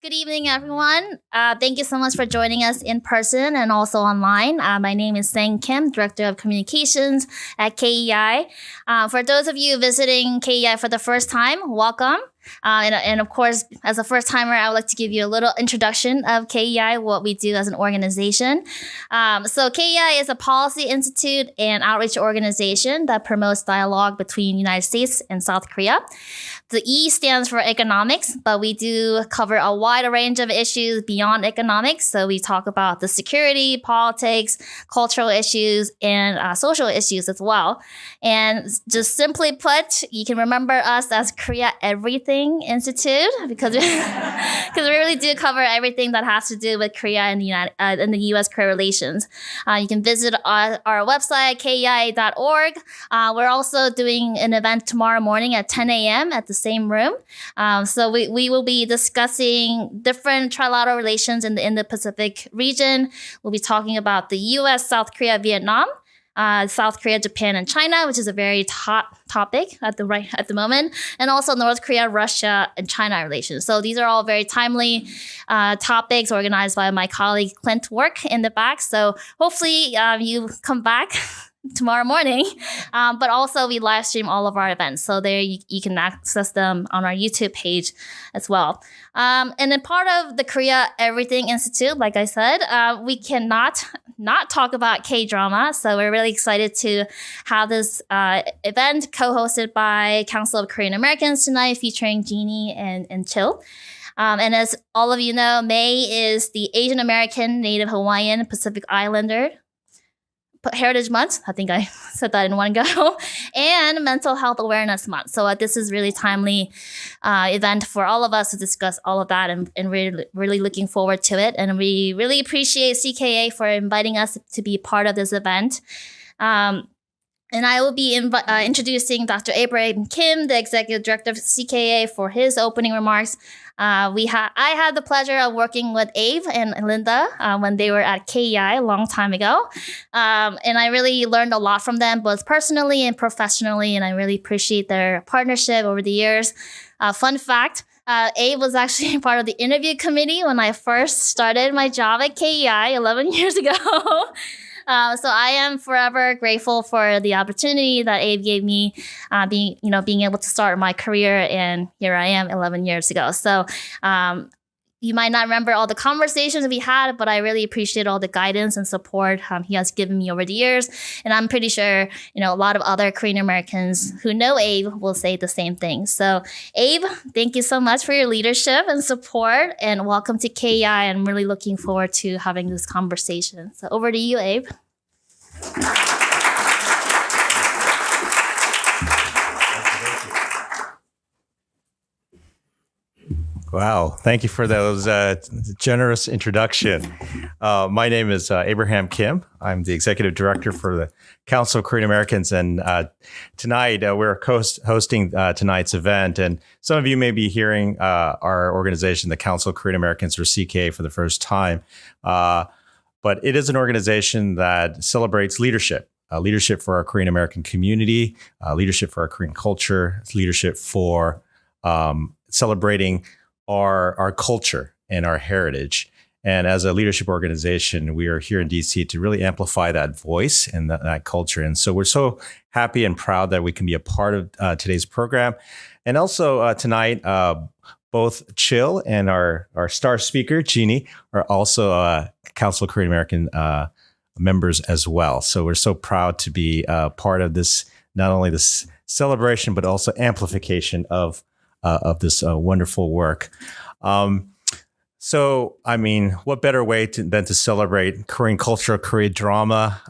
Good evening, everyone. Thank you so much for joining us in person and also online. My name is Chang Kim, Director of Communications at KEI. For those of you visiting KEI for the first time, welcome. And of course, as a first timer, I would like to give you a little introduction of KEI, what we do as an organization. So KEI is a policy institute and outreach organization that promotes dialogue between the United States and South Korea. The E stands for economics, but we do cover a wide range of issues beyond economics. So we talk about the security, politics, cultural issues, and social issues as well. And just simply put, you can remember us as Korea Everything Institute because we really do cover everything that has to do with Korea and the U.S.-Korea relations. You can visit our website, kei.org. We're also doing an event tomorrow morning at 10 a.m. at the same room. So we will be discussing different trilateral relations in the Indo-Pacific region. We'll be talking about the U.S., South Korea, Vietnam, South Korea, Japan, and China, which is a very hot topic at the moment, and also North Korea, Russia, and China relations. So these are all very timely topics organized by my colleague Clint Work in the back. So hopefully you come back tomorrow morning, but also we live stream all of our events. So there you can access them on our YouTube page as well. And then part of the Korea Everything Institute, like I said, we cannot not talk about K-drama. So we're really excited to have this event co-hosted by Council of Korean Americans tonight, featuring Jeanie and Chill. And as all of you know, May is the Asian American, Native Hawaiian, Pacific Islander Heritage Month. I think I said that in one go. And Mental Health Awareness Month. So this is really timely event for all of us to discuss all of that and really looking forward to it. And we really appreciate CKA for inviting us to be part of this event. And I will be introducing Dr. Abraham Kim, the Executive Director of CKA, for his opening remarks. I had the pleasure of working with Abe and Linda when they were at KEI a long time ago. And I really learned a lot from them, both personally and professionally, and I really appreciate their partnership over the years. Fun fact, Abe was actually part of the interview committee when I first started my job at KEI 11 years ago. So I am forever grateful for the opportunity that Abe gave me, being able to start my career, and here I am 11 years ago. So you might not remember all the conversations we had, but I really appreciate all the guidance and support he has given me over the years. And I'm pretty sure, a lot of other Korean Americans who know Abe will say the same thing. So Abe, thank you so much for your leadership and support, and welcome to KEI. I'm really looking forward to having this conversation. So over to you, Abe. Wow. Thank you for those generous introduction. My name is Abraham Kim. I'm the Executive Director for the Council of Korean Americans. And tonight we're hosting tonight's event. And some of you may be hearing our organization, the Council of Korean Americans, or CKA, for the first time. But it is an organization that celebrates leadership. Leadership for our Korean American community, leadership for our Korean culture, leadership for celebrating our culture and our heritage. And as a leadership organization, we are here in DC to really amplify that voice and that culture. And so we're so happy and proud that we can be a part of today's program. And also tonight, both Chill and our star speaker, Jeanie, are also Council of Korean American members as well. So we're so proud to be part of this, not only this celebration, but also amplification of this wonderful work. So, I mean, what better way than to celebrate Korean culture, Korean drama,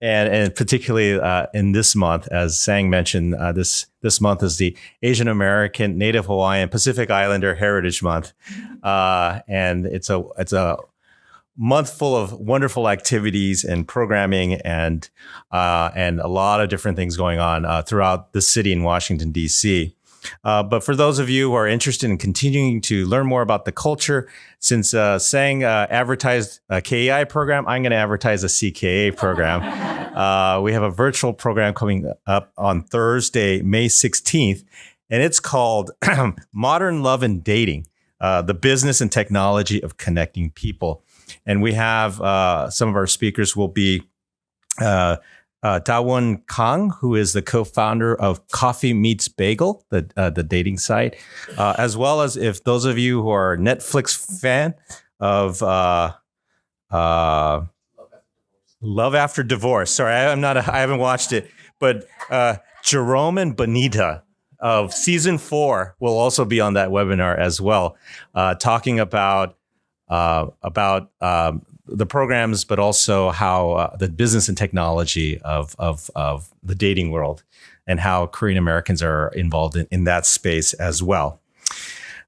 and particularly in this month, as Sang mentioned, this month is the Asian American, Native Hawaiian, Pacific Islander Heritage Month, and it's a month full of wonderful activities and programming and a lot of different things going on throughout the city in Washington, D.C. But for those of you who are interested in continuing to learn more about the culture, since Sang advertised a KEI program, I'm going to advertise a CKA program. We have a virtual program coming up on Thursday, May 16th, and it's called Modern Love and Dating, the business and technology of connecting people. And we have some of our speakers will be Dawon Kang, who is the co-founder of Coffee Meets Bagel, the dating site, as well as if those of you who are Netflix fan of Love After Divorce. Sorry, I haven't watched it, but Jerome and Bonita of season 4 will also be on that webinar as well, talking about the programs, but also how the business and technology of the dating world and how Korean Americans are involved in that space as well.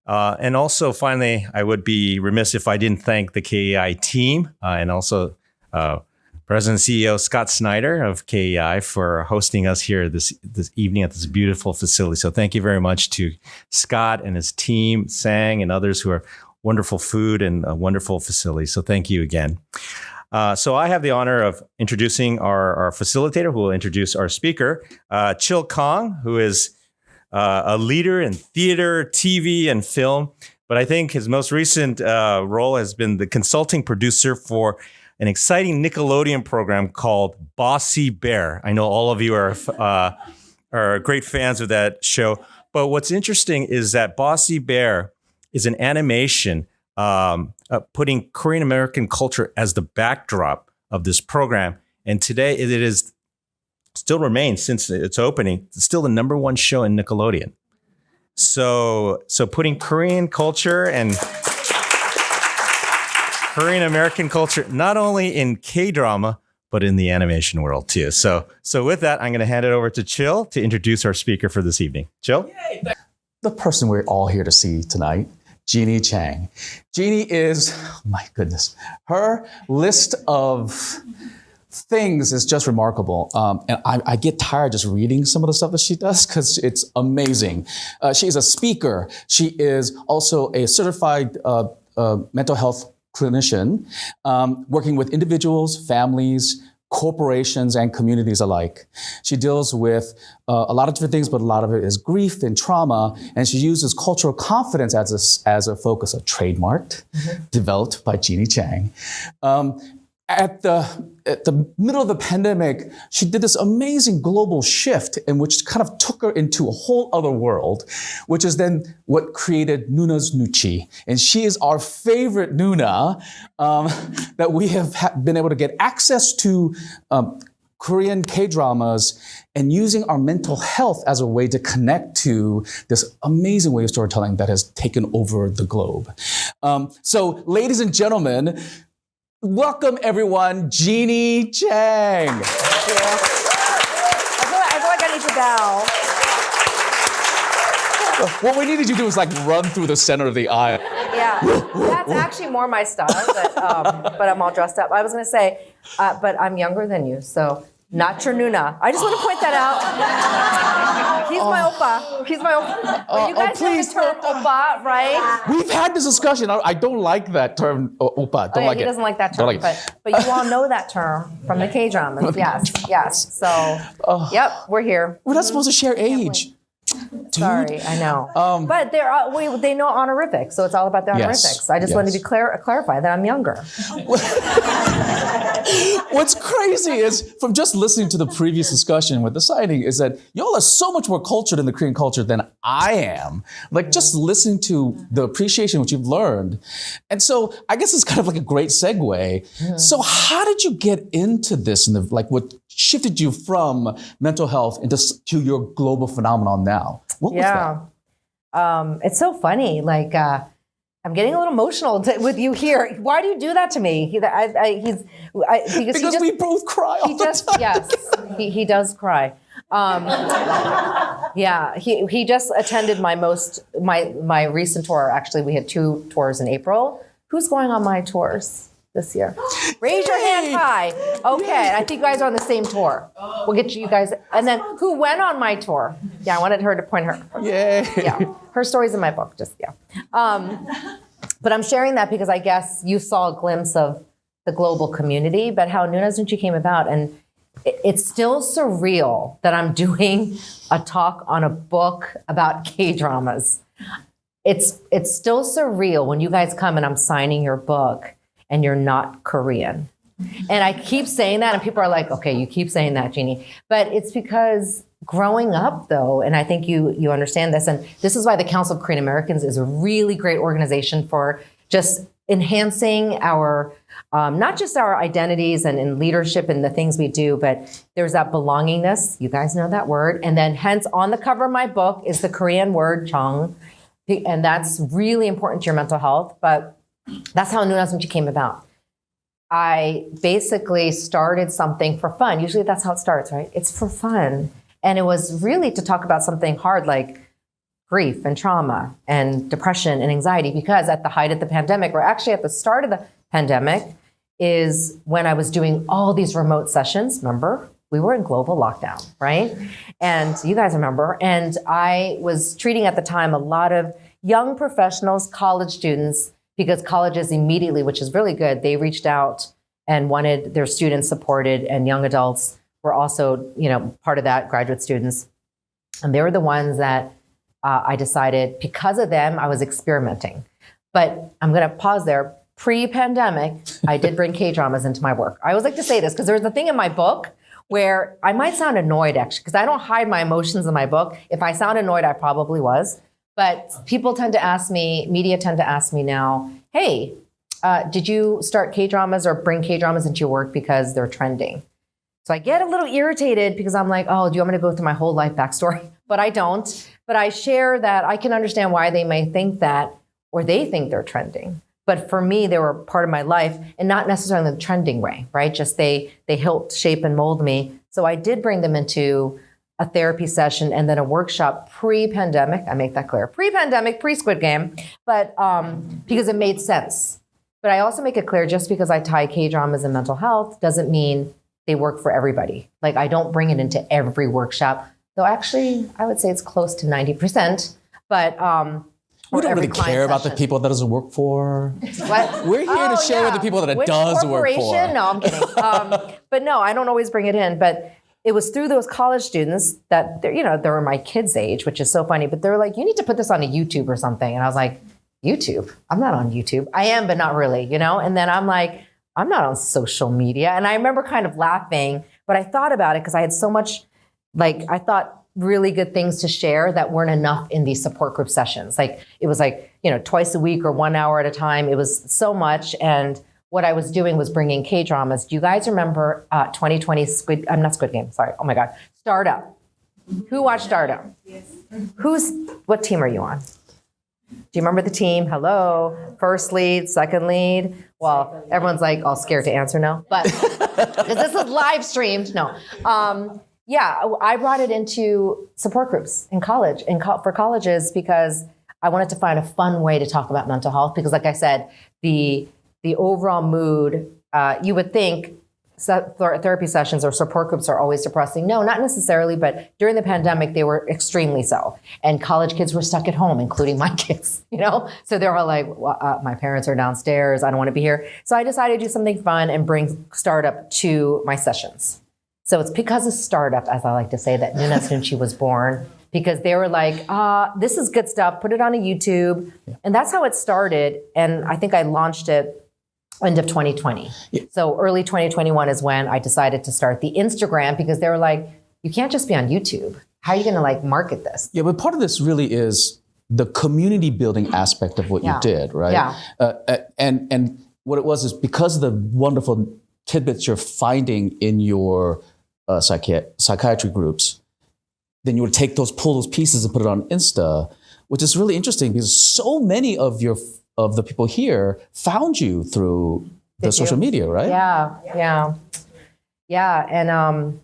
And also, finally, I would be remiss if I didn't thank the KEI team and also President and CEO Scott Snyder of KEI for hosting us here this evening at this beautiful facility. So thank you very much to Scott and his team, Chang, and others who are wonderful food and a wonderful facility. So thank you again. So I have the honor of introducing our facilitator, who will introduce our speaker, Chil Kong, who is a leader in theater, TV, and film. But I think his most recent role has been the consulting producer for an exciting Nickelodeon program called Bossy Bear. I know all of you are great fans of that show. But what's interesting is that Bossy Bear is an animation putting Korean American culture as the backdrop of this program. And today it is still remains, since its opening, it's still the #1 show in Nickelodeon. So putting Korean culture and Korean American culture not only in K-drama, but in the animation world too. So with that, I'm going to hand it over to Chil to introduce our speaker for this evening. Chil? The person we're all here to see tonight, Jeanie Chang. Jeanie is, oh my goodness, her list of things is just remarkable. And I get tired just reading some of the stuff that she does because it's amazing. She's a speaker. She is also a certified mental health clinician, working with individuals, families, corporations, and communities alike. She deals with a lot of different things, but a lot of it is grief and trauma, and she uses cultural confidence as a focus, a trademarked, developed by Jeanie Chang. At the middle of the pandemic, she did this amazing global shift in which kind of took her into a whole other world, which is then what created Nuna's Nuchi. And she is our favorite Nuna that we have been able to get access to Korean K-dramas and using our mental health as a way to connect to this amazing way of storytelling that has taken over the globe. So, ladies and gentlemen, welcome everyone, Jeanie Chang. Thank you. I feel like I need to bow. What we needed you to do is like run through the center of the aisle. Yeah, that's actually more my style, but I'm all dressed up. I was going to say, but I'm younger than you, so not your Nuna. I just want to point that out. He's my oppa. He's my oppa. Well, you guys know the term oppa, right? We've had this discussion. I don't like that term, oppa. Don't like he it. doesn't like that term, but you all know that term from the K-dramas. Yes. So, yep, we're here. We're not supposed to share age. Dude. Sorry, I know. But they know honorifics, so it's all about the honorifics. I just wanted to clarify that I'm younger. What's crazy is, from just listening to the previous discussion with the signing, is that y'all are so much more cultured in the Korean culture than I am. Like, just listening to the appreciation which you've learned. And so I guess it's kind of like a great segue. Yeah. So how did you get into this? And what shifted you from mental health to your global phenomenon now? What was that? It's so funny. Like, I'm getting a little emotional with you here. Why do you do that to me? Because we both cry all the time. Yes, he does cry. He just attended my recent tour. Actually, we had 2 tours in April. Who's going on my tours this year? Raise your hand high. Okay, I think you guys are on the same tour. We'll get you guys. And then who went on my tour? Yeah, I wanted her to point her. Yay. Yeah, her story's in my book. But I'm sharing that because I guess you saw a glimpse of the global community, but how Nuna's Nuchi came about. And it's still surreal that I'm doing a talk on a book about K-dramas. it's still surreal when you guys come and I'm signing your book and you're not Korean. And I keep saying that and people are like, okay, you keep saying that, Jeanie. But it's because growing up though, and I think you understand this, and this is why the Council of Korean Americans is a really great organization for just enhancing our, not just our identities and in leadership and the things we do, but there's that belongingness. You guys know that word. And then hence on the cover of my book is the Korean word Chang. And that's really important to your mental health. But that's how Nunasumchi came about. I basically started something for fun. Usually that's how it starts, right? It's for fun. And it was really to talk about something hard like grief and trauma and depression and anxiety, because at the height of the pandemic, or actually at the start of the pandemic, is when I was doing all these remote sessions. Remember, we were in global lockdown, right? And you guys remember. And I was treating at the time a lot of young professionals, college students, because colleges immediately, which is really good, they reached out and wanted their students supported, and young adults were also, part of that, graduate students. And they were the ones that I decided, because of them, I was experimenting. But I'm going to pause there. Pre-pandemic, I did bring K-dramas into my work. I always like to say this because there's a thing in my book where I might sound annoyed, actually, because I don't hide my emotions in my book. If I sound annoyed, I probably was. But people tend to ask me, media tend to ask me now, hey, did you start K-dramas or bring K-dramas into your work because they're trending? So I get a little irritated because I'm like, oh, do you want me to go through my whole life backstory? But I don't. But I share that I can understand why they may think that, or they think they're trending. But for me, they were part of my life, and not necessarily in the trending way, right? Just they helped shape and mold me. So I did bring them into a therapy session and then a workshop pre-pandemic. I make that clear. Pre-pandemic, pre-Squid Game, but because it made sense. But I also make it clear, just because I tie K-dramas and mental health doesn't mean they work for everybody. Like, I don't bring it into every workshop, though actually I would say it's close to 90%. But we don't really care about the people that doesn't work for. What? We're here to share with the people that it does work for. No, I'm kidding. But no, I don't always bring it in. But it was through those college students that, they were my kids' age, which is so funny. But they were like, you need to put this on a YouTube or something. And I was like, YouTube? I'm not on YouTube. I am, but not really, And then I'm like, I'm not on social media. And I remember kind of laughing, but I thought about it because I had so much, I thought really good things to share that weren't enough in these support group sessions. It was twice a week or 1 hour at a time. It was so much. And what I was doing was bringing K-dramas. Do you guys remember 2020 Squid Game, sorry. Oh my God. Startup. Who watched Startup? Yes. What team are you on? Do you remember the team? Hello. First lead, second lead. Well, everyone's like all scared to answer no, but because this is live streamed. No. I brought it into support groups in college, for colleges, because I wanted to find a fun way to talk about mental health. Because like I said, the overall mood, you would think therapy sessions or support groups are always depressing. No, not necessarily, but during the pandemic, they were extremely so. And college kids were stuck at home, including my kids, So they were all like, my parents are downstairs, I don't want to be here. So I decided to do something fun and bring Startup to my sessions. So it's because of Startup, as I like to say, that Nunasumchi was born, because they were like, this is good stuff, put it on a YouTube. Yeah. And that's how it started. And I think I launched it end of 2020. Yeah. So early 2021 is when I decided to start the Instagram, because they were like, you can't just be on YouTube. How are you going to market this? Yeah, but part of this really is the community building aspect of what you did, right? Yeah. And what it was is because of the wonderful tidbits you're finding in your psychiatry groups, then you would pull those pieces and put it on Insta, which is really interesting because so many of the people here found you through the social media, right? Yeah. And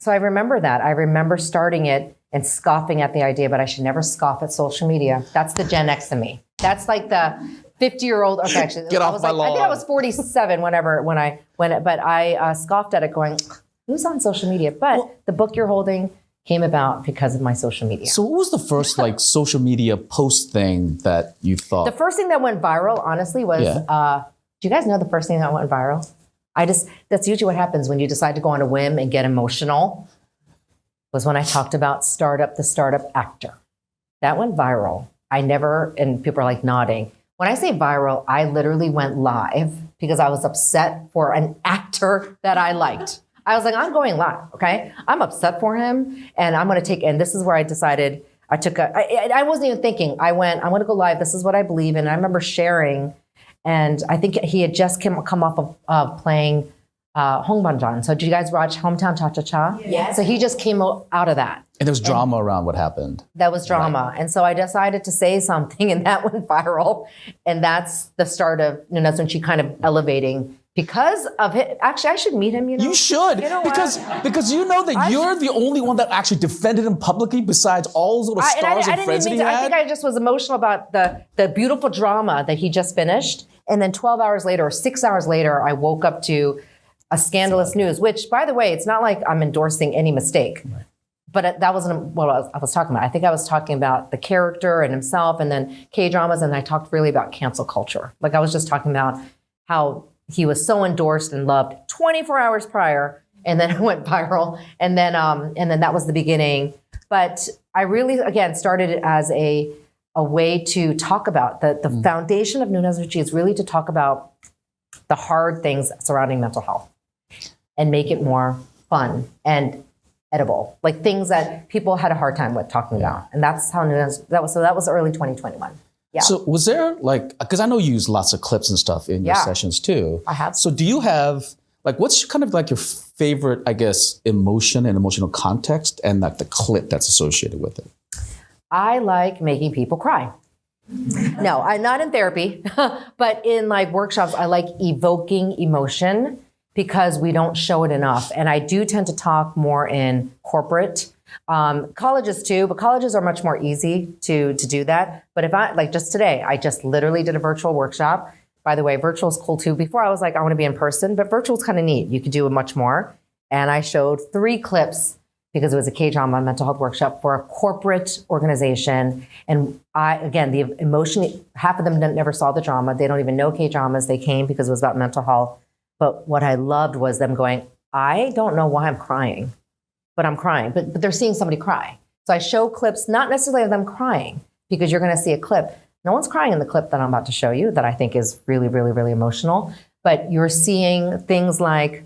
so I remember that. I remember starting it and scoffing at the idea, but I should never scoff at social media. That's the Gen X in me. That's like the 50-year-old. Okay, actually, get off my lawn. I think I was 47 when I scoffed at it, going, "Who's on social media?" But the book you're holding came about because of my social media. So what was the first social media post thing that you thought? The first thing that went viral, honestly, was, do you guys know the first thing that went viral? That's usually what happens when you decide to go on a whim and get emotional, was when I talked about the startup actor. That went viral. I never, and people are like nodding. When I say viral, I literally went live because I was upset for an actor that I liked. I was like, I'm going live, okay? I'm upset for him, and I'm gonna take, and this is where I decided, I wasn't even thinking. I'm gonna go live, this is what I believe in. And I remember sharing, and I think he had just come off of playing Hong Banjan. So did you guys watch Hometown Cha-Cha-Cha? Yes. So he just came out of that. And there was drama around what happened. That was drama. And so I decided to say something, and that went viral. And that's the start of, that's when she kind of elevating because of it. Actually, I should meet him, You should, You know because you know that you're the only one that actually defended him publicly besides all those little stars and friends that he had. I think I just was emotional about the beautiful drama that he just finished. And then 12 hours later, or 6 hours later, I woke up to a scandalous news, which, by the way, it's not like I'm endorsing any mistake. Right. But that wasn't what I was talking about. I think I was talking about the character and himself, and then K-dramas, and I talked really about cancel culture. Like I was just talking about how he was so endorsed and loved 24 hours prior, and then it went viral, and then that was the beginning. But I really, again, started it as a way to talk about the foundation of New Energy is really to talk about the hard things surrounding mental health and make it more fun and edible, like things that people had a hard time with talking about. And that's how that was early 2021. Yeah. So was there because I know you use lots of clips and stuff in your sessions too. I have. So do you have, what's kind of your favorite, I guess, emotion and emotional context and the clip that's associated with it? I like making people cry. No, I'm not in therapy, but in workshops, I like evoking emotion because we don't show it enough. And I do tend to talk more in corporate, colleges too, but colleges are much more easy to do that. But if I, just today, I just literally did a virtual workshop. By the way, virtual is cool too. Before I was like, I want to be in person, but virtual is kind of neat. You could do much more. And I showed 3 clips because it was a K-drama mental health workshop for a corporate organization. And the emotion, half of them never saw the drama. They don't even know K-dramas. They came because it was about mental health. But what I loved was them going, I don't know why I'm crying, but I'm crying. But they're seeing somebody cry. So I show clips, not necessarily of them crying, because you're going to see a clip. No one's crying in the clip that I'm about to show you that I think is really, really, really emotional. But you're seeing things like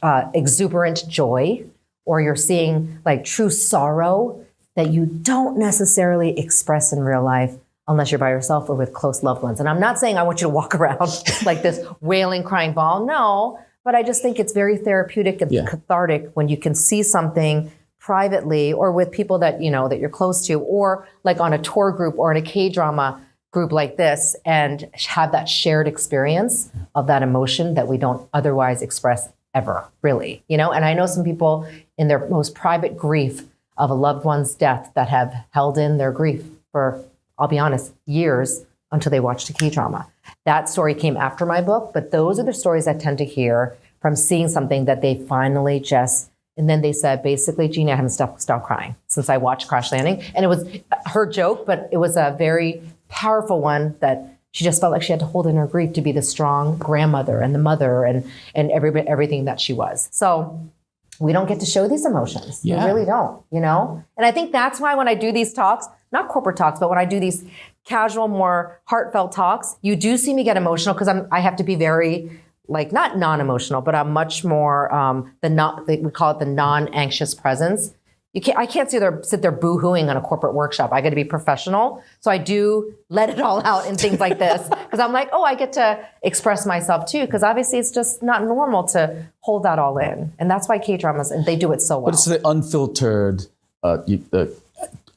exuberant joy, or you're seeing true sorrow that you don't necessarily express in real life unless you're by yourself or with close loved ones. And I'm not saying I want you to walk around like this wailing, crying ball. No, but I just think it's very therapeutic and cathartic when you can see something privately or with people that that you're close to, or on a tour group or in a K-drama group like this, and have that shared experience of that emotion that we don't otherwise express ever, really. And I know some people in their most private grief of a loved one's death that have held in their grief for, I'll be honest, years until they watched a K-drama. That story came after my book, but those are the stories I tend to hear from seeing something that they finally and then they said, basically, Jeanie, I haven't stopped crying since I watched Crash Landing. And it was her joke, but it was a very powerful one that she just felt like she had to hold in her grief to be the strong grandmother and the mother and everything that she was. So we don't get to show these emotions. We really don't, And I think that's why when I do these talks, not corporate talks, but when I do these casual, more heartfelt talks, you do see me get emotional because I have to be very, not non-emotional, but I'm much more, we call it the non-anxious presence. I can't sit there boo-hooing on a corporate workshop. I got to be professional. So I do let it all out in things like this because I'm like, I get to express myself too. Because obviously it's just not normal to hold that all in. And that's why K-dramas, and they do it so well. But it's the unfiltered,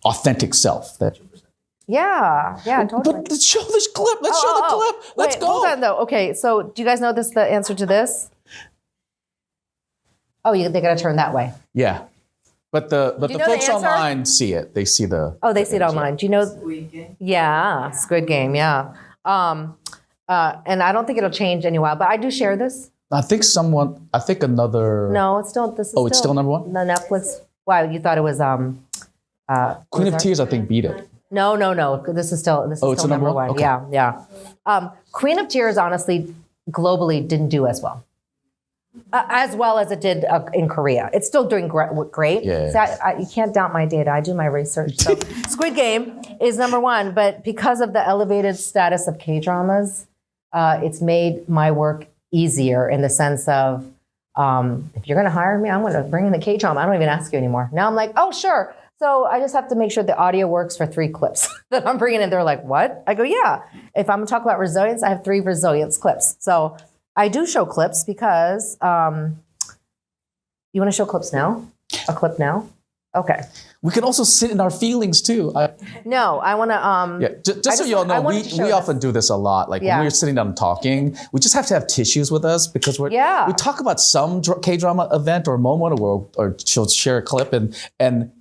authentic self that. Yeah, totally. But let's show this clip. Let's show the clip. Let's go. Hold on though. Okay, so do you guys know the answer to this? Oh, they got to turn that way. Yeah. But the folks online see it. They see the. Oh, they see it online. Do you know? Squid Game. Yeah, Squid Game. Yeah. And I don't think it'll change any while, but I do share this. I think another. No, it's still. It's still number one. The Netflix. Wow, you thought it was. Queen of Tears, I think, beat it. No. This is still. Still number one. Okay. Yeah. Queen of Tears, honestly, globally didn't do as well. as well as it did in Korea. It's still doing great. Yeah. So you can't doubt my data. I do my research. So Squid Game is number one, but because of the elevated status of K-dramas, it's made my work easier in the sense of, if you're going to hire me, I'm going to bring in the K-drama. I don't even ask you anymore. Now I'm like, oh, sure. So I just have to make sure the audio works for 3 clips that I'm bringing in. They're like, what? I go, yeah. If I'm going to talk about resilience, I have 3 resilience clips. So I do show clips because, you want to show clips now? A clip now? Okay. We can also sit in our feelings too. No, I want to. Just so you all know, we often do this a lot. Like when we're sitting down and talking, we just have to have tissues with us because we talk about some K-drama event or moment, or she'll share a clip, and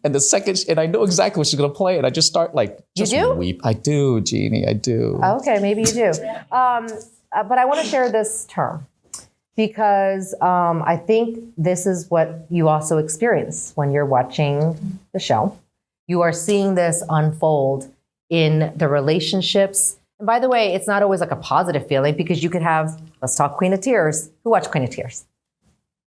the second, and I know exactly what she's gonna play, and I just start like just weep. I do, Jeanie, I do. Okay, maybe you do. But I want to share this term because I think this is what you also experience when you're watching the show. You are seeing this unfold in the relationships. And by the way, it's not always like a positive feeling because you could have, let's talk Queen of Tears. Who watched Queen of Tears?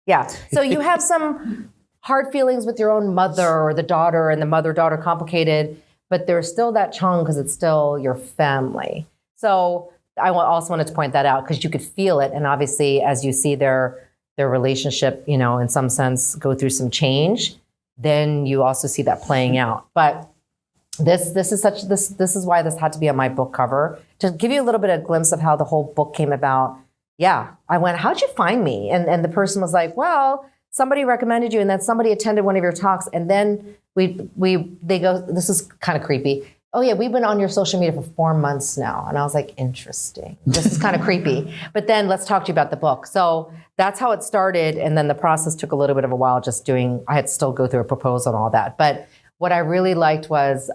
Yeah. So you have some hard feelings with your own mother or the daughter, and the mother-daughter complicated, but there's still that Chang because it's still your family. So I also wanted to point that out because you could feel it. And obviously, as you see their relationship, in some sense, go through some change, then you also see that playing out. But this is why this had to be on my book cover, to give you a little bit of glimpse of how the whole book came about. Yeah, I went, how'd you find me? And the person was like, well, somebody recommended you, and then somebody attended one of your talks, and then they go, this is kind of creepy. Oh yeah, we've been on your social media for 4 months now. And I was like, interesting. This is kind of creepy. But then let's talk to you about the book. So that's how it started. And then the process took a little bit of a while I had to still go through a proposal and all that. But what I really liked was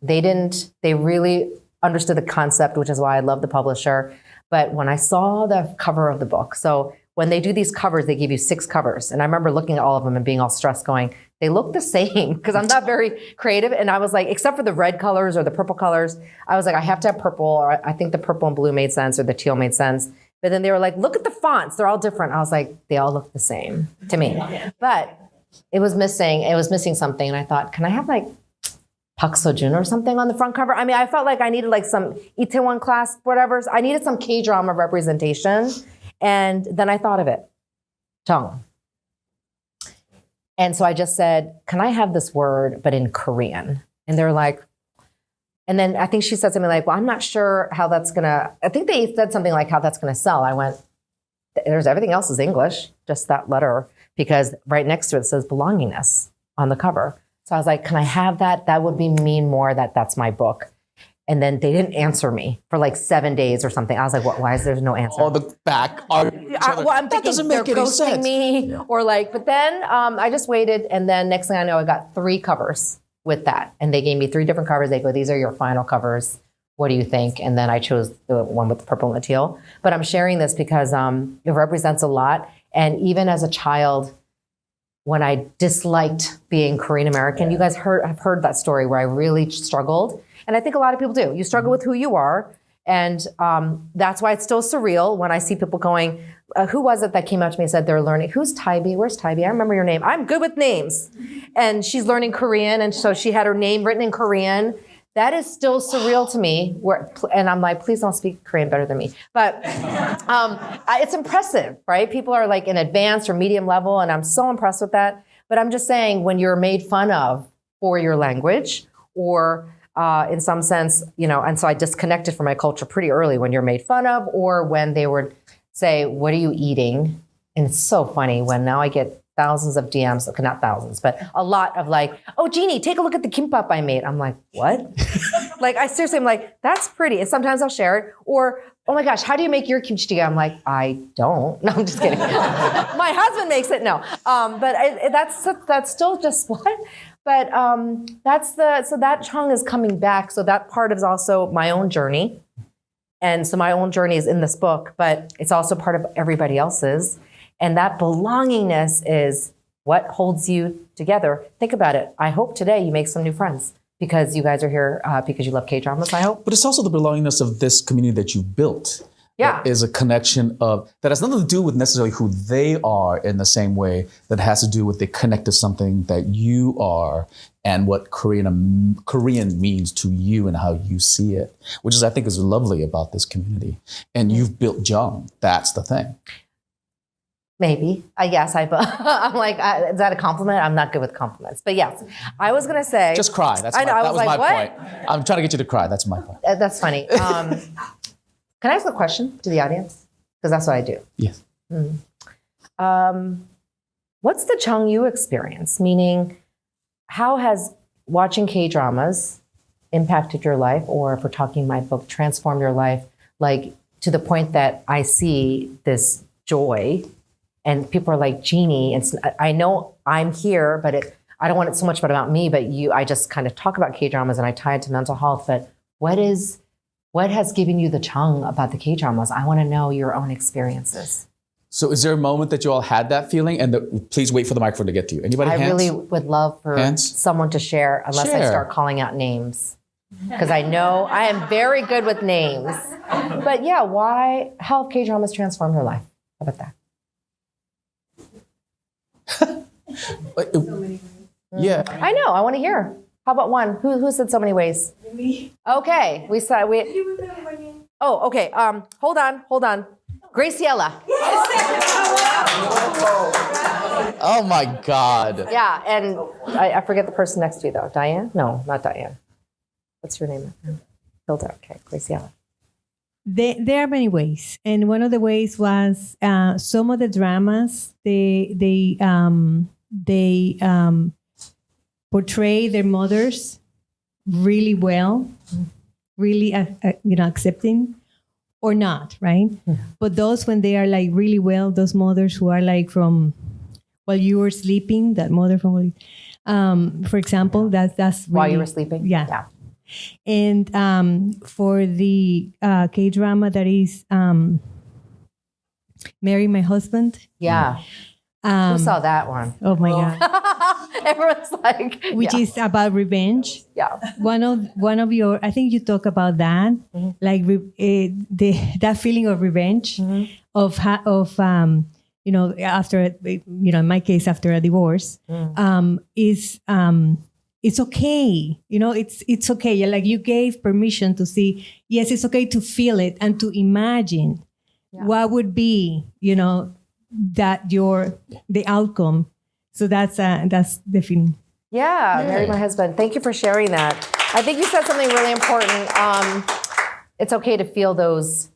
they really understood the concept, which is why I love the publisher. But when I saw the cover of the book, so when they do these covers, they give you 6 covers. And I remember looking at all of them and being all stressed going, they look the same because I'm not very creative. And I was like, except for the red colors or the purple colors, I was like, I have to have purple, or I think the purple and blue made sense, or the teal made sense. But then they were like, look at the fonts. They're all different. I was like, they all look the same to me. But it was missing something. And I thought, can I have like Park Seo-joon or something on the front cover? I mean, I felt like I needed like some Itaewon class, whatever. I needed some K-drama representation. And then I thought of it, Chang. And so I just said, can I have this word, but in Korean? And they're like, and then I think she said something like, well, I'm not sure how that's I think they said something like how that's going to sell. I went, there's everything else is English, just that letter, because right next to it says Belongingness on the cover. So I was like, can I have that? That would mean more that's my book. And then they didn't answer me for like 7 days or something. I was like, what? Why is there no answer? On the back. I'm thinking doesn't they're make any ghosting sense. me, or like. But then I just waited, and then next thing I know, I got 3 covers with that, and they gave me 3 different covers. They go, these are your final covers. What do you think? And then I chose the one with the purple and the teal. But I'm sharing this because it represents a lot. And even as a child, when I disliked being Korean American, you guys have heard that story where I really struggled. And I think a lot of people do. You struggle with who you are. And that's why it's still surreal when I see people going, who was it that came up to me and said they're learning? Who's Tybee? Where's Tybee? I remember your name. I'm good with names. And she's learning Korean. And so she had her name written in Korean. That is still surreal to me. And I'm like, please don't speak Korean better than me. But it's impressive, right? People are like in advanced or medium level. And I'm so impressed with that. But I'm just saying, when you're made fun of for your language, or in some sense, and so I disconnected from my culture pretty early when you're made fun of, or when they would say, what are you eating? And it's so funny when now I get thousands of DMs, okay, not thousands, but a lot of like, oh, Jeanie, take a look at the kimbap I made. I'm like, what? Like, I seriously, I'm like, that's pretty. And sometimes I'll share it. Or, oh my gosh, how do you make your kimchi jjigae? I'm like, I don't. No, I'm just kidding. My husband makes it. No. But that's still just what? But so that Chang is coming back. So that part is also my own journey. And so my own journey is in this book, but it's also part of everybody else's. And that belongingness is what holds you together. Think about it. I hope today you make some new friends because you guys are here because you love K-dramas, I hope. But it's also the belongingness of this community that you built. Yeah. Is a connection of that has nothing to do with necessarily who they are in the same way that has to do with they connect to something that you are and what Korean means to you and how you see it, which is I think is lovely about this community. And you've built Jung. That's the thing. Maybe. Yes, I'm like, is that a compliment? I'm not good with compliments. But yes, I was going to say. Just cry. That was my point. I'm trying to get you to cry. That's my point. That's funny. Can I ask a question to the audience? Because that's what I do. Yes. What's the Chang Yu experience? Meaning, how has watching K-dramas impacted your life, or if we're talking my book, transformed your life, like to the point that I see this joy and people are like, Jeanie, and I know I'm here, but I don't want it so much about me, but I just kind of talk about K-dramas and I tie it to mental health. But what has given you the Chang about the K-dramas? I want to know your own experiences. So is there a moment that you all had that feeling? And please wait for the microphone to get to you. Anybody I hands? really would love for someone to share, unless I start calling out names. Because I know I am very good with names. But yeah, how have K-dramas transformed your life? How about that? Yeah. I know, I want to hear. How about one? Who said so many ways? Me. Okay, we. Oh, okay. Hold on. Graciela. Oh my God. Yeah, and I forget the person next to you though. Diane? No, not Diane. What's your name? Hilda. Okay, Graciela. There are many ways, and one of the ways was some of the dramas they portray their mothers really well, really accepting, or not, right? Yeah. But those when they are like really well, those mothers who are like from while you were sleeping, that mother from for example, that's really, While you were sleeping? Yeah. And for the K-drama that is Marry My Husband. Yeah. Who saw that one? Oh my God. Everyone's like, Which is about revenge. Yeah. One of your, I think you talk about that, like that feeling of revenge, after, in my case, after a divorce, is it's okay. It's okay. Like you gave permission to see, yes, it's okay to feel it and to imagine what would be, that the outcome. So that's the feeling. Yeah, Marry My Husband. Thank you for sharing that. I think you said something really important. It's okay to feel those,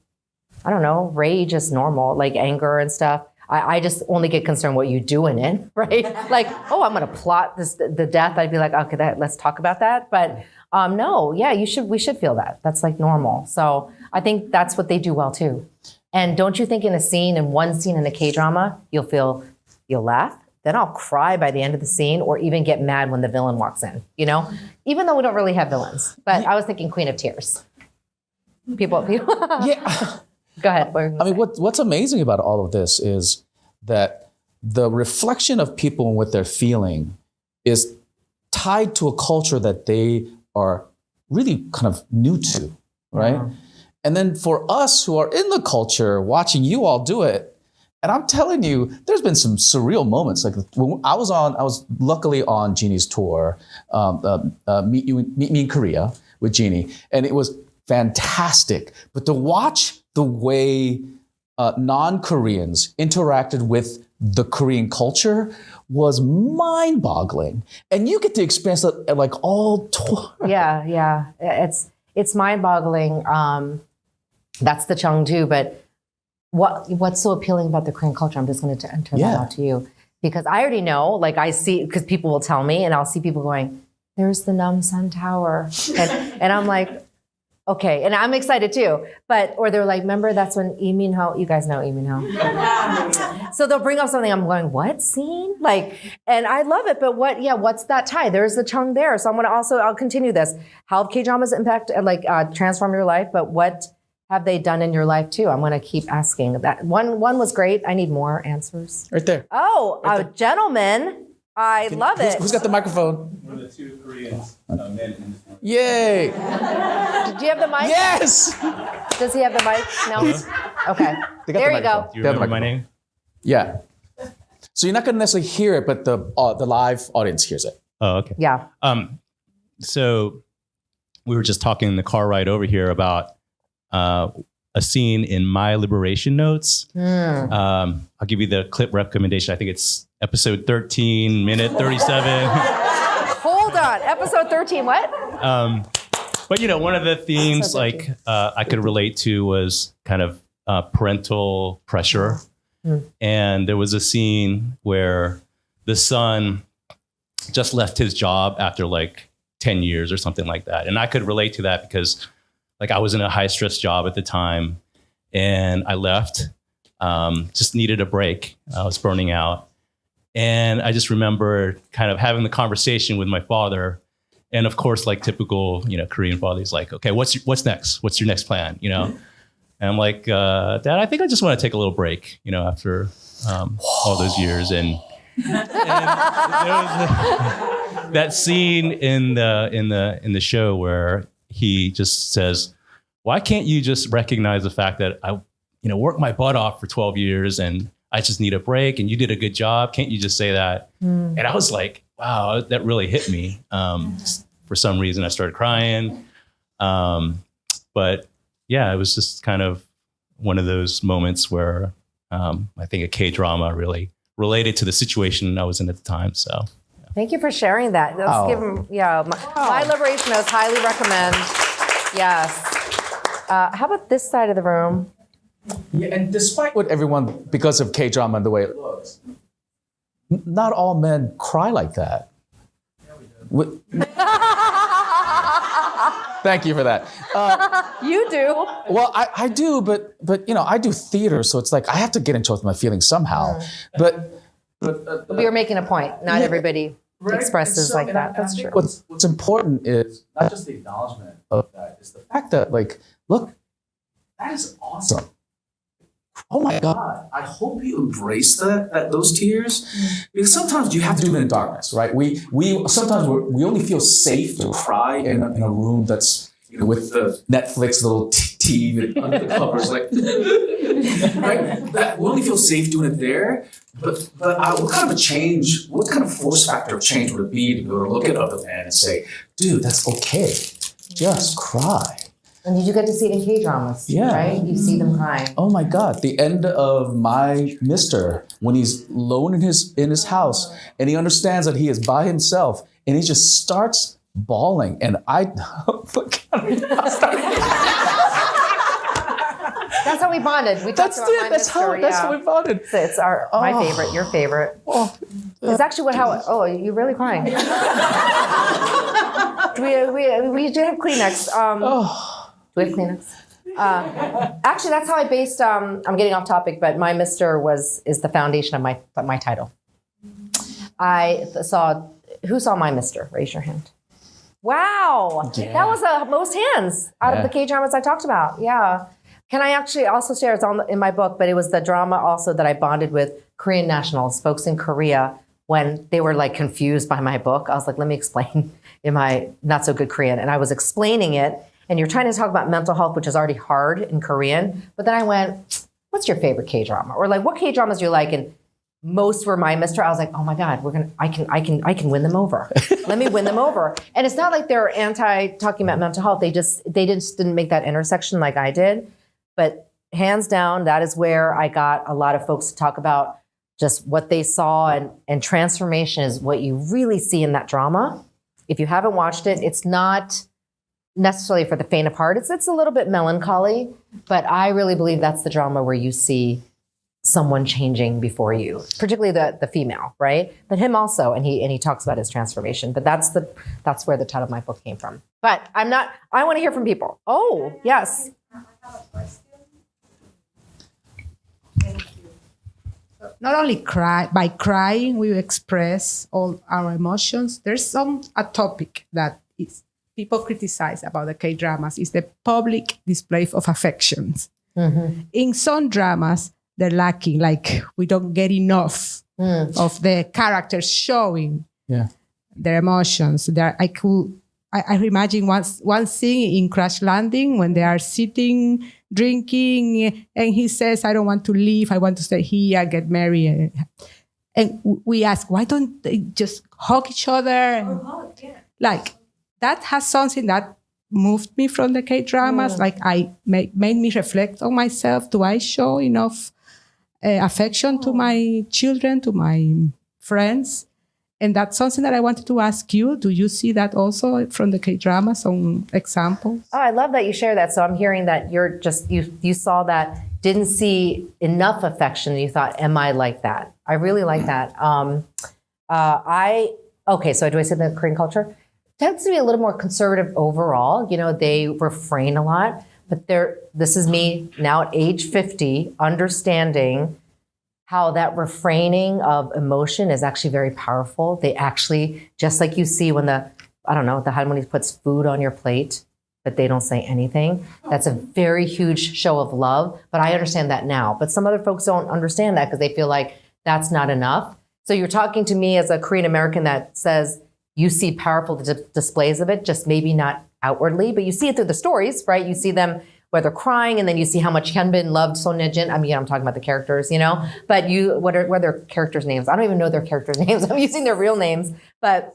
I don't know, rage is normal, like anger and stuff. I just only get concerned what you do in it, right? Like, I'm going to plot the death. I'd be like, okay, let's talk about that. But no, yeah, we should feel that. That's like normal. So I think that's what they do well too. And don't you think in one scene in a K-drama, you'll laugh, then I'll cry by the end of the scene, or even get mad when the villain walks in, even though we don't really have villains. But I was thinking Queen of Tears. People. Yeah. Go ahead. I mean, what's amazing about all of this is that the reflection of people and what they're feeling is tied to a culture that they are really kind of new to, right? Yeah. And then for us who are in the culture, watching you all do it, and I'm telling you, there's been some surreal moments. Like when I was luckily on Jeannie's tour, Meet Me in Korea with Jeannie, and it was fantastic. But to watch the way non-Koreans interacted with the Korean culture was mind-boggling. And you get to experience that like all tour. Yeah. It's mind-boggling. That's the Chang too. But what's so appealing about the Korean culture? I'm just going to turn that out to you. Because I already know, like I see, because people will tell me, and I'll see people going, there's the Namsan Tower. And I'm like, okay, and I'm excited too. Or they're like, remember that's when Lee Min-ho, you guys know Lee Min-ho. So they'll bring up something, I'm going, what scene? And I love it, but what's that tie? There's the Chang there. So I'll continue this. How have K-dramas transform your life, but what have they done in your life too? I'm going to keep asking that. One was great. I need more answers. Right there. Oh, right there. Gentlemen, I love it. Who's got the microphone? One of the two Koreans, men in this one. Yay! Do you have the mic? Yes! Does he have the mic? No? Okay. They got There the you go. microphone. Do you They have the remember my microphone. name? Yeah. So you're not going to necessarily hear it, but the live audience hears it. Oh, okay. Yeah. So we were just talking in the car ride over here about a scene in My Liberation Notes. I'll give you the clip recommendation. I think it's episode 13, minute 37. Hold on. Episode 13, what? But, one of the themes like I could relate to was kind of parental pressure. And there was a scene where the son just left his job after like 10 years or something like that. And I could relate to that because like I was in a high stress job at the time and I left, just needed a break. I was burning out. And I just remember kind of having the conversation with my father. And of course, like typical, Korean father, he's like, okay, what's next? What's your next plan? And I'm like, Dad, I think I just want to take a little break, after all those years. And there was that scene in the show where he just says, why can't you just recognize the fact that I, worked my butt off for 12 years and I just need a break and you did a good job. Can't you just say that? And I was like, wow, that really hit me. For some reason I started crying. But yeah, it was just kind of one of those moments where I think a K-drama really related to the situation I was in at the time. So Thank you for sharing that. Let's give them, My Liberation Notes, highly recommend. Yes. How about this side of the room? Yeah, and despite what everyone, because of K-drama and the way it looks, not all men cry like that. Thank you for that. You do. Well, I do, but I do theater, so it's like I have to get in touch with my feelings somehow. But We were making a point. Not everybody expresses like that. That's true. What's important is not just the acknowledgement of that, it's the fact that, like, look, that is awesome. Oh my God! I hope you embrace those tears, because sometimes you have to do it in darkness, right? We sometimes we only feel safe to cry in a room that's with the Netflix little TV under the covers, like right. We only feel safe doing it there. But what kind of a change? What kind of force factor of change would it be to be able to look at other men and say, "Dude, that's okay. Just cry." And you do get to see it in K-dramas, right? You see them crying. Oh my God! The end of My Mister, when he's alone in his house and he understands that he is by himself and he just starts bawling, and That's how we bonded. We talked about My Mister. That's how we bonded. So it's my favorite, your favorite. It's actually you're really crying. We do have Kleenex. Do we have Kleenex? Actually, that's how I based. I'm getting off topic, but My Mister is the foundation of my title. Who saw My Mister? Raise your hand. Wow, that was the most hands out of the K-dramas I talked about. Yeah. Can I actually also share? It's in my book, but it was the drama also that I bonded with Korean nationals, folks in Korea, when they were like confused by my book. I was like, let me explain in my not so good Korean, and I was explaining it. And you're trying to talk about mental health, which is already hard in Korean. But then I went, what's your favorite K-drama? Or like, what K-dramas do you like? And most were My Mister. I was like, oh my God, I can win them over. Let me win them over. And it's not like they're talking about mental health. They just didn't make that intersection like I did. But hands down, that is where I got a lot of folks to talk about just what they saw, and transformation is what you really see in that drama. If you haven't watched it, it's not necessarily for the faint of heart. It's a little bit melancholy, but I really believe that's the drama where you see someone changing before you, particularly the female, right? But him also, and he talks about his transformation. But that's where the title of my book came from. But I want to hear from people. Oh, yes. Not only by crying, we express all our emotions. There's a topic that people criticize about the K-dramas is the public display of affections. Mm-hmm. In some dramas, they're lacking, like we don't get enough of the characters showing their emotions. I could I imagine one scene in Crash Landing when they are sitting, drinking, and he says, I don't want to leave. I want to stay here, get married. And we ask, why don't they just hug each other? Like, that has something that moved me from the K-dramas. Like, made me reflect on myself. Do I show enough affection to my children, to my friends? And that's something that I wanted to ask you. Do you see that also from the K-drama, some examples? Oh, I love that you share that. So I'm hearing that you're just, you saw that, didn't see enough affection. And you thought, am I like that? I really like that. Okay, so do I say the Korean culture? Tends to be a little more conservative overall. You know, they refrain a lot, but this is me now at age 50, understanding how that refraining of emotion is actually very powerful. They actually, just like you see when the harmony puts food on your plate, but they don't say anything. That's a very huge show of love, but I understand that now. But some other folks don't understand that because they feel like that's not enough. So you're talking to me as a Korean American that says you see powerful displays of it, just maybe not outwardly, but you see it through the stories, right? You see them where they're crying, and then you see how much Hyunbin loved Son Ye-jin. I mean, I'm talking about the characters, you know, but what are their characters' names? I don't even know their characters' names. I'm using their real names, but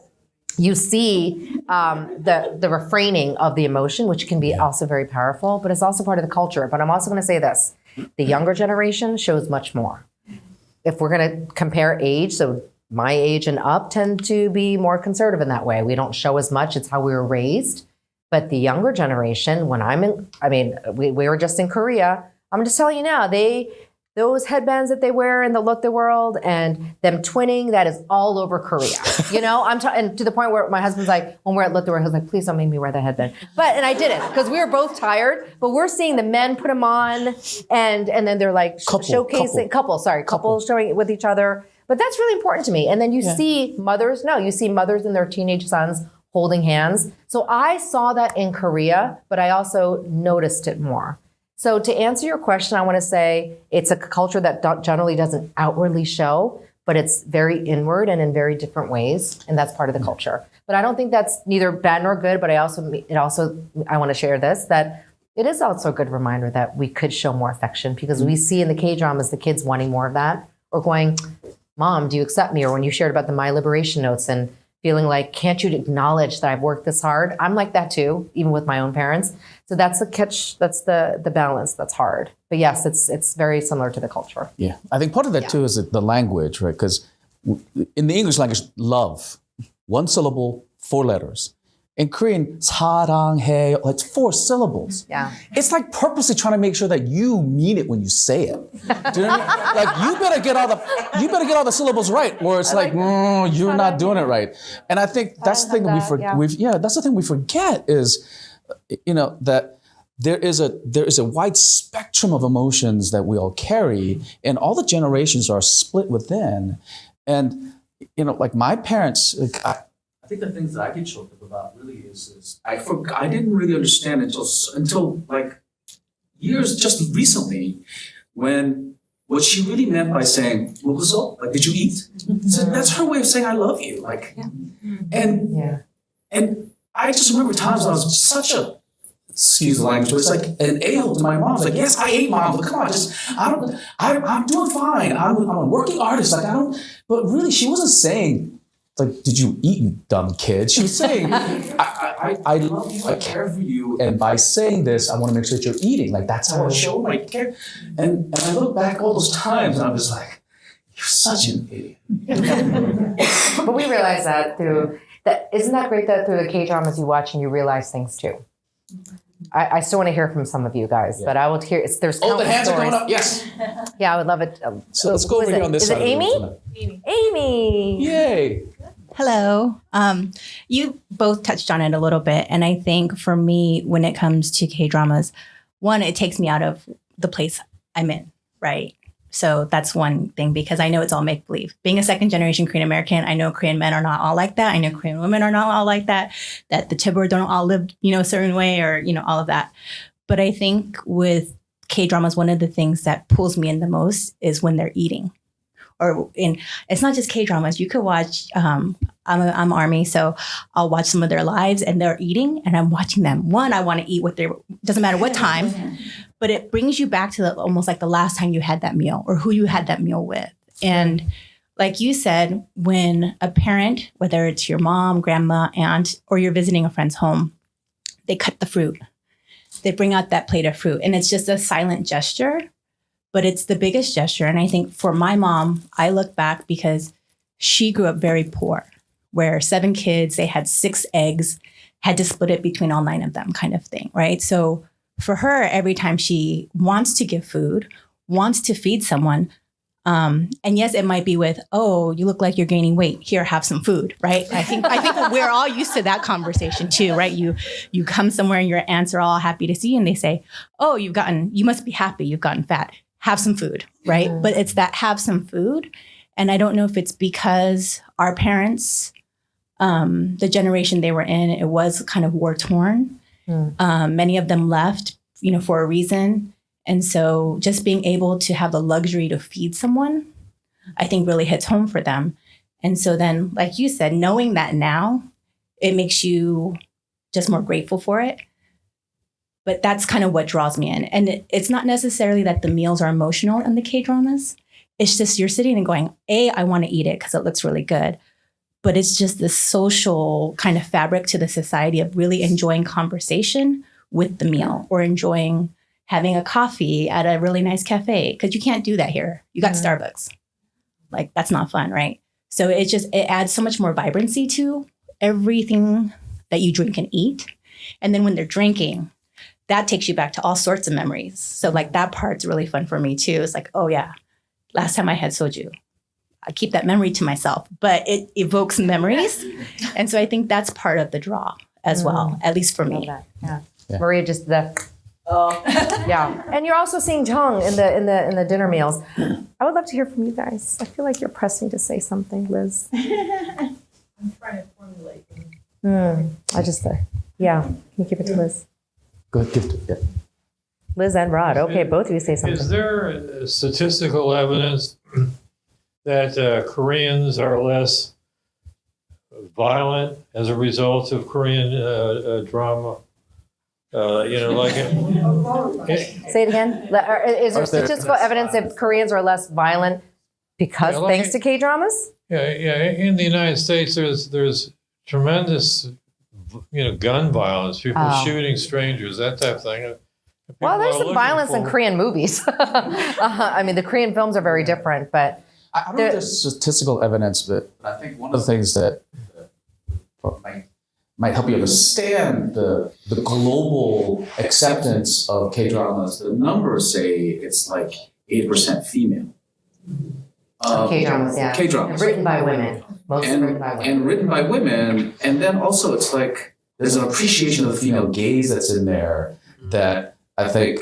you see the refraining of the emotion, which can be also very powerful, but it's also part of the culture. But I'm also going to say this, the younger generation shows much more. If we're going to compare age, so my age and up tend to be more conservative in that way. We don't show as much. It's how we were raised. But the younger generation, we were just in Korea. I'm just telling you now, those headbands that they wear in the Look the World and them twinning, that is all over Korea. You know, and to the point where my husband's like, when we're at Look the World, he was like, please don't make me wear that headband. And I didn't, because we were both tired, but we're seeing the men put them on and then they're like showcasing, couples showing it with each other. But that's really important to me. And then you see mothers and their teenage sons holding hands. So I saw that in Korea, but I also noticed it more. So to answer your question, I want to say it's a culture that generally doesn't outwardly show, but it's very inward and in very different ways. And that's part of the culture. But I don't think that's neither bad nor good, but I want to share this, that it is also a good reminder that we could show more affection, because we see in the K-dramas the kids wanting more of that, or going, Mom, do you accept me? Or when you shared about the My Liberation Notes and feeling like, can't you acknowledge that I've worked this hard? I'm like that too, even with my own parents. So that's the catch, that's the balance that's hard. But yes, it's very similar to the culture. Yeah, I think part of that too is the language, right? Because in the English language, love, one syllable, 4 letters. In Korean, 사랑해, it's 4 syllables. Yeah. It's like purposely trying to make sure that you mean it when you say it. Do you know what I mean? Like you better get all the syllables right, or it's you're not doing it right. And I think that's the thing that that's the thing we forget is, you know, that there is a wide spectrum of emotions that we all carry, and all the generations are split within. And you know, like my parents, I think the things that I get choked up about really is I didn't really understand until like years just recently, when what she really meant by saying "먹었어?" like, did you eat? So that's her way of saying I love you. Like, and I just remember times when I was such a, excuse the language, but it's like an a-hole to my mom. It's like, yes, I ate, Mom, but come on, I'm doing fine. I'm a working artist. Like but really, she wasn't saying, like, did you eat, you dumb kid? She was saying, I love you, I care for you, and by saying this, I want to make sure that you're eating. Like, that's how I show my care. And I look back all those times, and I'm just like, you're such an idiot. But we realize that isn't that great that through the K-dramas you watch and you realize things too? I still want to hear from some of you guys, but I will hear. There's countless the hands stories. are going up. Yes. Yeah, I would love it. So let's go over here on this side. Is it Amy? Amy. Yay. Hello. You both touched on it a little bit. And I think for me, when it comes to K-dramas, one, it takes me out of the place I'm in, right? So that's one thing, because I know it's all make-believe. Being a second generation Korean American, I know Korean men are not all like that. I know Korean women are not all like that the Tibur don't all live, a certain way, or, all of that. But I think with K-dramas, one of the things that pulls me in the most is when they're eating, or in, it's not just K-dramas. You could watch, I'm Army, so I'll watch some of their lives and they're eating and I'm watching them. One, I want to eat what doesn't matter what time, but it brings you back to almost like the last time you had that meal or who you had that meal with. And like you said, when a parent, whether it's your mom, grandma, aunt, or you're visiting a friend's home, they cut the fruit. They bring out that plate of fruit. And it's just a silent gesture, but it's the biggest gesture. And I think for my mom, I look back because she grew up very poor, where 7 kids, they had 6 eggs, had to split it between all 9 of them kind of thing, right? So for her, every time she wants to give food, wants to feed someone, and yes, it might be with, oh, you look like you're gaining weight. Here, have some food, right? I think we're all used to that conversation too, right? You come somewhere and your aunts are all happy to see you and they say, oh, you must be happy, you've gotten fat. Have some food, right? Mm-hmm. But it's that have some food. And I don't know if it's because our parents, the generation they were in, it was kind of war torn. Many of them left, for a reason. And so just being able to have the luxury to feed someone, I think really hits home for them. And so then, like you said, knowing that now, it makes you just more grateful for it. But that's kind of what draws me in. And it's not necessarily that the meals are emotional in the K-dramas. It's just you're sitting and going, I want to eat it because it looks really good. But it's just the social kind of fabric to the society of really enjoying conversation with the meal or enjoying having a coffee at a really nice cafe, because you can't do that here. You got Starbucks. Like, that's not fun, right? So it adds so much more vibrancy to everything that you drink and eat. And then when they're drinking, that takes you back to all sorts of memories. So like that part's really fun for me too. It's like, oh yeah, last time I had soju. I keep that memory to myself, but it evokes memories. And so I think that's part of the draw as well, at least for me. Yeah. Maria just yeah. And you're also seeing Chang in the dinner meals. I would love to hear from you guys. I feel like you're pressing to say something, Liz. I'm trying to formulate things. Can you give it to Liz? Go ahead, give it. Yeah. Liz and Rod. Okay, both of you say something. Is there statistical evidence that Koreans are less violent as a result of Korean drama? Say it again. Is there statistical evidence that Koreans are less violent because thanks to K-dramas? Yeah. In the United States, there's tremendous, gun violence, people shooting strangers, that type of thing. Well, there's some violence in Korean movies. I mean, the Korean films are very different, but I don't know if there's statistical evidence, but I think one of the things that might help you understand the global acceptance of K-dramas, the numbers say it's like 8% female. K-dramas, yeah. K-dramas. Written by women. Mostly written by women. And written by women. And then also it's like there's an appreciation of the female gaze that's in there that I think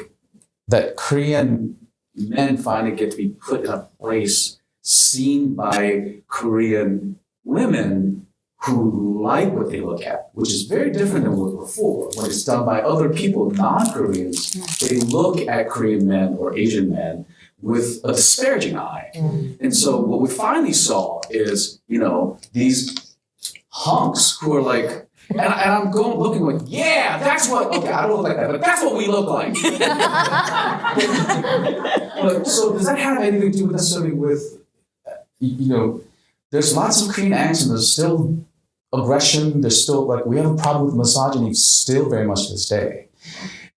that Korean men finally get to be put in a place seen by Korean women who like what they look at, which is very different than what before. When it's done by other people, non-Koreans, they look at Korean men or Asian men with a disparaging eye. And so what we finally saw is, these hunks who are like, and I'm looking like, yeah, that's what, okay, I don't look like that, but that's what we look like. But so does that have anything to do necessarily with, there's lots of Korean angst and there's still aggression, there's still we have a problem with misogyny still very much to this day.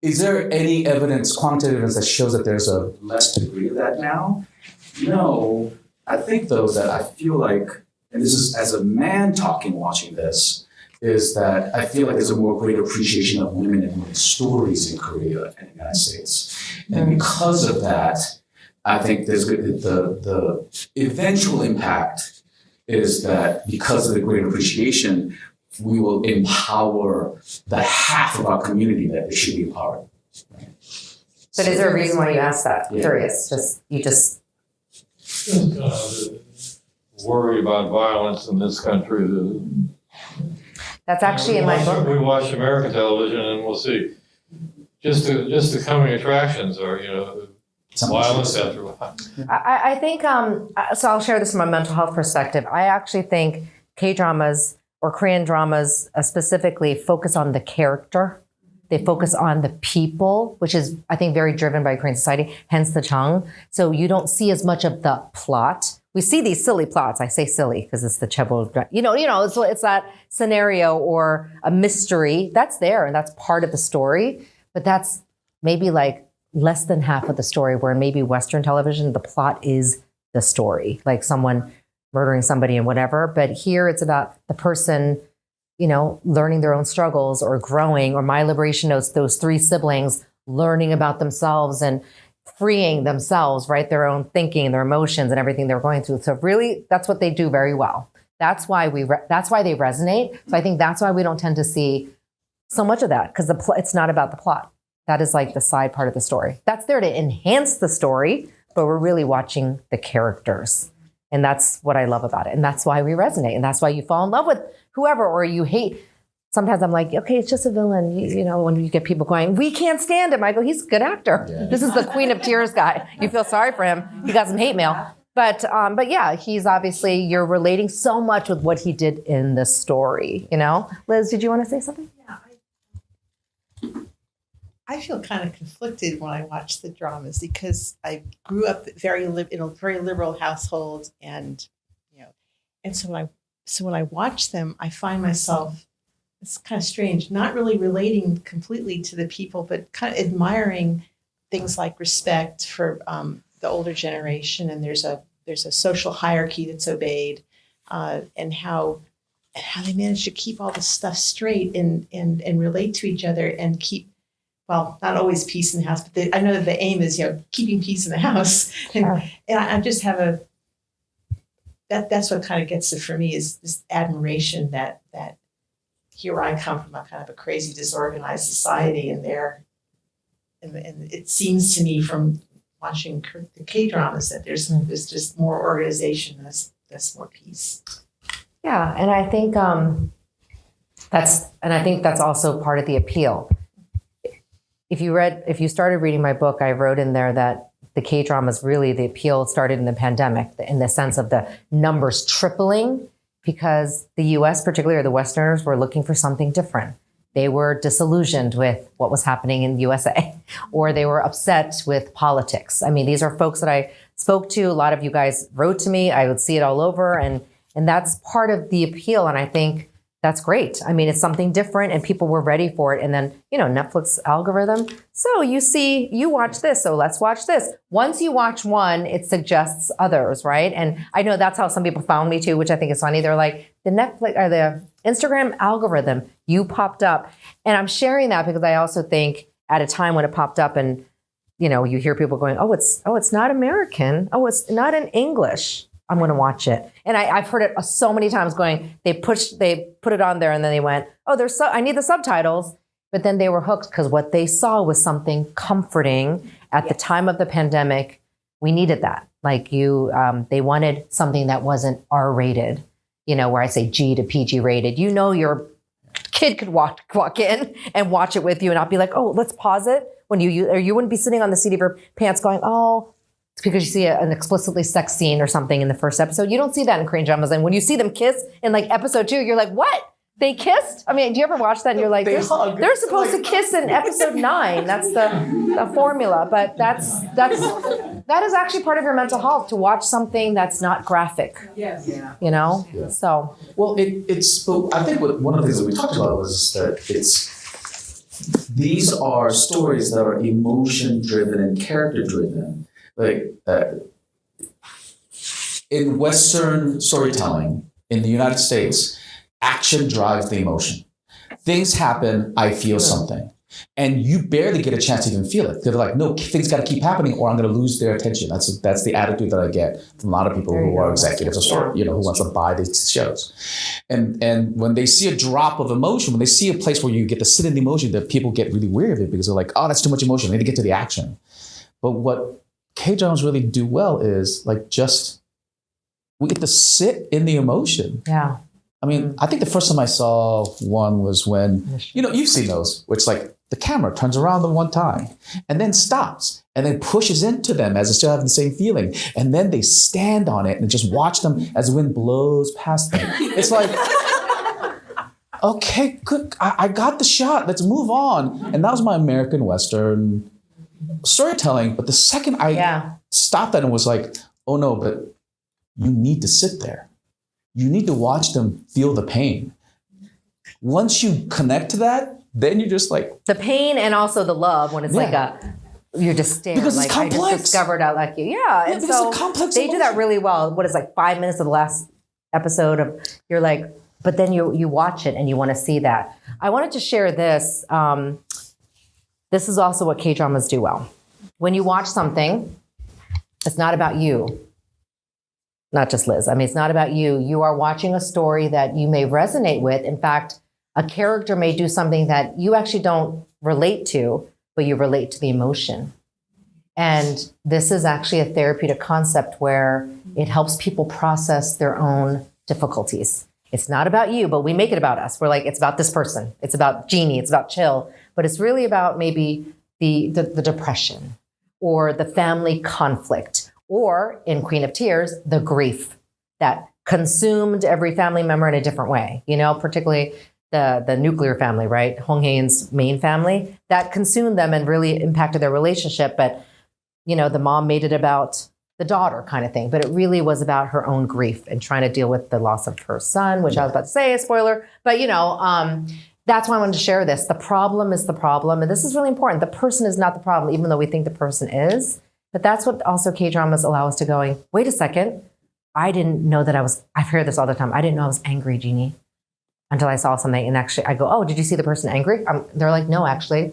Is there any evidence, quantitative evidence, that shows that there's a less degree of that now? No. I think though that I feel like, and this is as a man watching this, is that I feel like there's a more great appreciation of women and women's stories in Korea and the United States. And because of that, I think there's the eventual impact is that because of the great appreciation, we will empower the half of our community that they should be empowered. Right? But is there a reason why you asked that? Yeah. Curious. Worried about violence in this country. That's actually in my book. We watch American television and we'll see just the coming attractions are, violence after a while. I think, so I'll share this from a mental health perspective. I actually think K-dramas or Korean dramas specifically focus on the character. They focus on the people, which is, I think, very driven by Korean society, hence the Chang. So you don't see as much of the plot. We see these silly plots. I say silly because it's the chaebol, it's that scenario or a mystery that's there and that's part of the story. But that's maybe like less than half of the story, where maybe Western television, the plot is the story, like someone murdering somebody and whatever. But here it's about the person, learning their own struggles or growing, or My Liberation Notes, those three siblings learning about themselves and freeing themselves, right? Their own thinking and their emotions and everything they're going through. So really, that's what they do very well. That's why that's why they resonate. So I think that's why we don't tend to see so much of that, because it's not about the plot. That is like the side part of the story. That's there to enhance the story, but we're really watching the characters. And that's what I love about it. And that's why we resonate. And that's why you fall in love with whoever, or you hate. Sometimes I'm like, okay, it's just a villain. When you get people going, we can't stand him. I go, he's a good actor. Yeah. This is the Queen of Tears guy. You feel sorry for him. He got some hate mail. But yeah, he's obviously, you're relating so much with what he did in the story, Liz, did you want to say something? Yeah, I feel kind of conflicted when I watch the dramas, because I grew up in a very liberal household, and so when I watch them, I find myself, it's kind of strange, not really relating completely to the people, but kind of admiring things like respect for the older generation, and there's a social hierarchy that's obeyed, and how they manage to keep all this stuff straight and relate to each other and keep. Well, not always peace in the house, but I know that the aim is, keeping peace in the house. And I just have that's what kind of gets it for me, is this admiration that here I come from a kind of a crazy, disorganized society, and it seems to me from watching the K-dramas that there's just more organization, that's more peace. Yeah, and I think that's also part of the appeal. If you started reading my book, I wrote in there that the K-dramas, really, the appeal started in the pandemic, in the sense of the numbers tripling, because the US, particularly, or the Westerners, were looking for something different. They were disillusioned with what was happening in the USA, or they were upset with politics. I mean, these are folks that I spoke to. A lot of you guys wrote to me. I would see it all over, and that's part of the appeal. And I think that's great. I mean, it's something different, and people were ready for it. And then, Netflix algorithm. So you watch this, so let's watch this. Once you watch one, it suggests others, right? And I know that's how some people found me too, which I think is funny. They're like, the Netflix or the Instagram algorithm, you popped up. And I'm sharing that because I also think at a time when it popped up and, you hear people going, oh, it's not American. Oh, it's not in English. I'm going to watch it. And I've heard it so many times going, they put it on there and then they went, oh, I need the subtitles. But then they were hooked because what they saw was something comforting at the time of the pandemic. We needed that. Like they wanted something that wasn't R-rated, where I say G to PG rated. Your kid could walk in and watch it with you and not be like, oh, let's pause it. Or you wouldn't be sitting on the seat of your pants going, oh, it's because you see an explicitly sex scene or something in the first episode. You don't see that in Korean dramas. And when you see them kiss in like episode 2, you're like, what? They kissed? I mean, do you ever watch that and you're like, they're supposed to kiss in episode 9. That's the formula. But that is actually part of your mental health, to watch something that's not graphic. Yes. Yeah. Yeah. So. Well, I think one of the things that we talked about was that these are stories that are emotion driven and character driven. Like in Western storytelling in the United States, action drives the emotion. Things happen, I feel something. And you barely get a chance to even feel it. They're like, no, things got to keep happening or I'm going to lose their attention. That's the attitude that I get from a lot of people who are executives or who wants to buy these shows. And when they see a drop of emotion, when they see a place where you get to sit in the emotion, that people get really weary of it because they're like, oh, that's too much emotion. I need to get to the action. But what K-dramas really do well is we get to sit in the emotion. Yeah. I mean, I think the first time I saw one was when, you've seen those, which like the camera turns around the one time and then stops and then pushes into them as they're still having the same feeling. And then they stand on it and just watch them as the wind blows past them. It's like, okay, good. I got the shot. Let's move on. And that was my American Western storytelling. But the second I stopped that and was like, oh no, but you need to sit there. You need to watch them feel the pain. Once you connect to that, then you're just like the pain and also the love when it's like you're just staring because like it's complex. I just discovered I like you. Yeah. And because so it's complex they do that really well. What is like 5 minutes of the last episode of you're like, but then you watch it and you want to see that. I wanted to share this. This is also what K-dramas do well. When you watch something, it's not about you. Not just Liz. I mean, it's not about you. You are watching a story that you may resonate with. In fact, a character may do something that you actually don't relate to, but you relate to the emotion. And this is actually a therapeutic concept where it helps people process their own difficulties. It's not about you, but we make it about us. We're like, it's about this person. It's about Jeanie. It's about Chill. But it's really about maybe the depression or the family conflict, or in Queen of Tears, the grief that consumed every family member in a different way, you know, particularly the nuclear family, right? Hong Hae's main family, that consumed them and really impacted their relationship. But, you know, the mom made it about the daughter kind of thing, but it really was about her own grief and trying to deal with the loss of her son, which I was about to say, a spoiler, but you know, that's why I wanted to share this. The problem is the problem. And this is really important. The person is not the problem, even though we think the person is. But that's what also K-dramas allow us to going, wait a second. I didn't know that I've heard this all the time. I didn't know I was angry, Jeanie, until I saw something. And actually I go, oh, did you see the person angry? They're like, no, actually,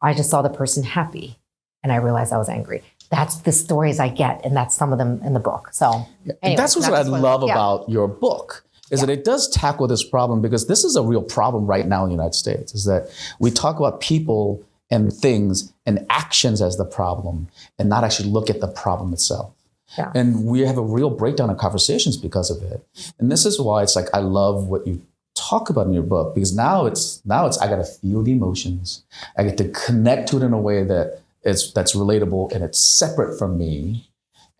I just saw the person happy. And I realized I was angry. That's the stories I get. And that's some of them in the book. So anyway, that's what I love about your book is that it does tackle this problem, because this is a real problem right now in the United States, is that we talk about people and things and actions as the problem and not actually look at the problem itself. Yeah. And we have a real breakdown of conversations because of it. And this is why it's like, I love what you talk about in your book, because now it's I got to feel the emotions. I get to connect to it in a way that's relatable and it's separate from me.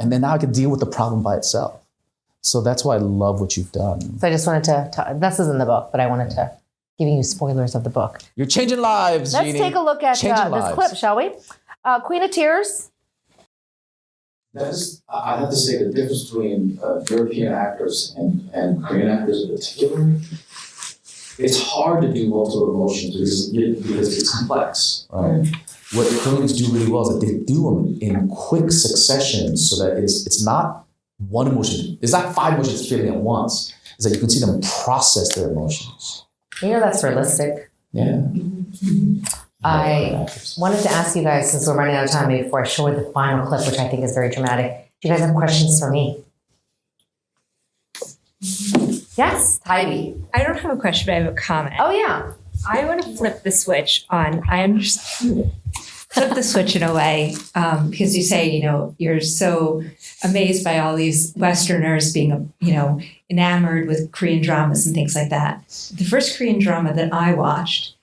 And then now I can deal with the problem by itself. So that's why I love what you've done. So I just wanted to this is in the book, but I wanted to giving you spoilers of the book. You're changing lives, Let's Jeanie. take a look at this clip, shall we? Queen of Tears. I have to say the difference between European actors and Korean actors in particular, it's hard to do multiple emotions because it's complex, right? What the Koreans do really well is that they do them in quick succession so that it's not one emotion. It's not 5 emotions feeling at once. It's that you can see them process their emotions. You know, that's realistic. Yeah. I wanted to ask you guys, since we're running out of time, before I show the final clip, which I think is very dramatic. Do you guys have questions for me? Yes, Heidi. I don't have a question, but I have a comment. Oh, yeah. I want to flip the switch on. Flip the switch in a way, because you say, you know, you're so amazed by all these Westerners being, you know, enamored with Korean dramas and things like that. The first Korean drama that I watched,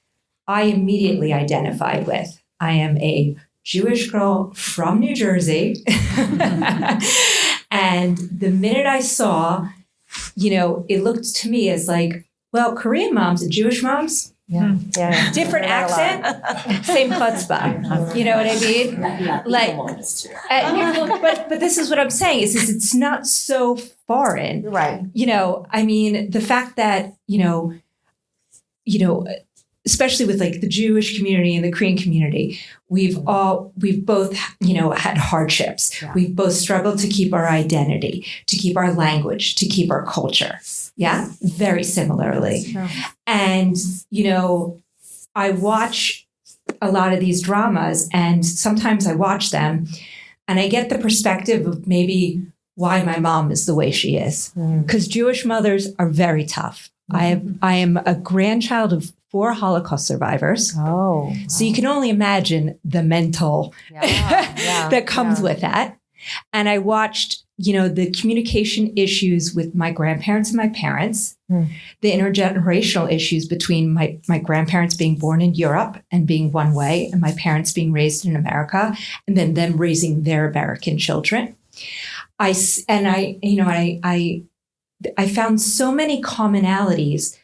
I immediately identified with. I am a Jewish girl from New Jersey. And the minute I saw, you know, it looked to me as like, well, Korean moms and Jewish moms, different accent, same chutzpah. You know what I mean? Like, but this is what I'm saying is it's not so foreign, right? You know, I mean, the fact that you know, especially with like the Jewish community and the Korean community, we've both, you know, had hardships. Yeah. We've both struggled to keep our identity, to keep our language, to keep our culture. Yeah, very similarly. And, you know, I watch a lot of these dramas and sometimes I watch them and I get the perspective of maybe why my mom is the way she is. Because Jewish mothers are very tough. I am a grandchild of 4 Holocaust survivors. Oh. So you can only imagine the mental that comes with that. And I watched, the communication issues with my grandparents and my parents, the intergenerational issues between my grandparents being born in Europe and being one way, and my parents being raised in America, and then them raising their American children. I found so many commonalities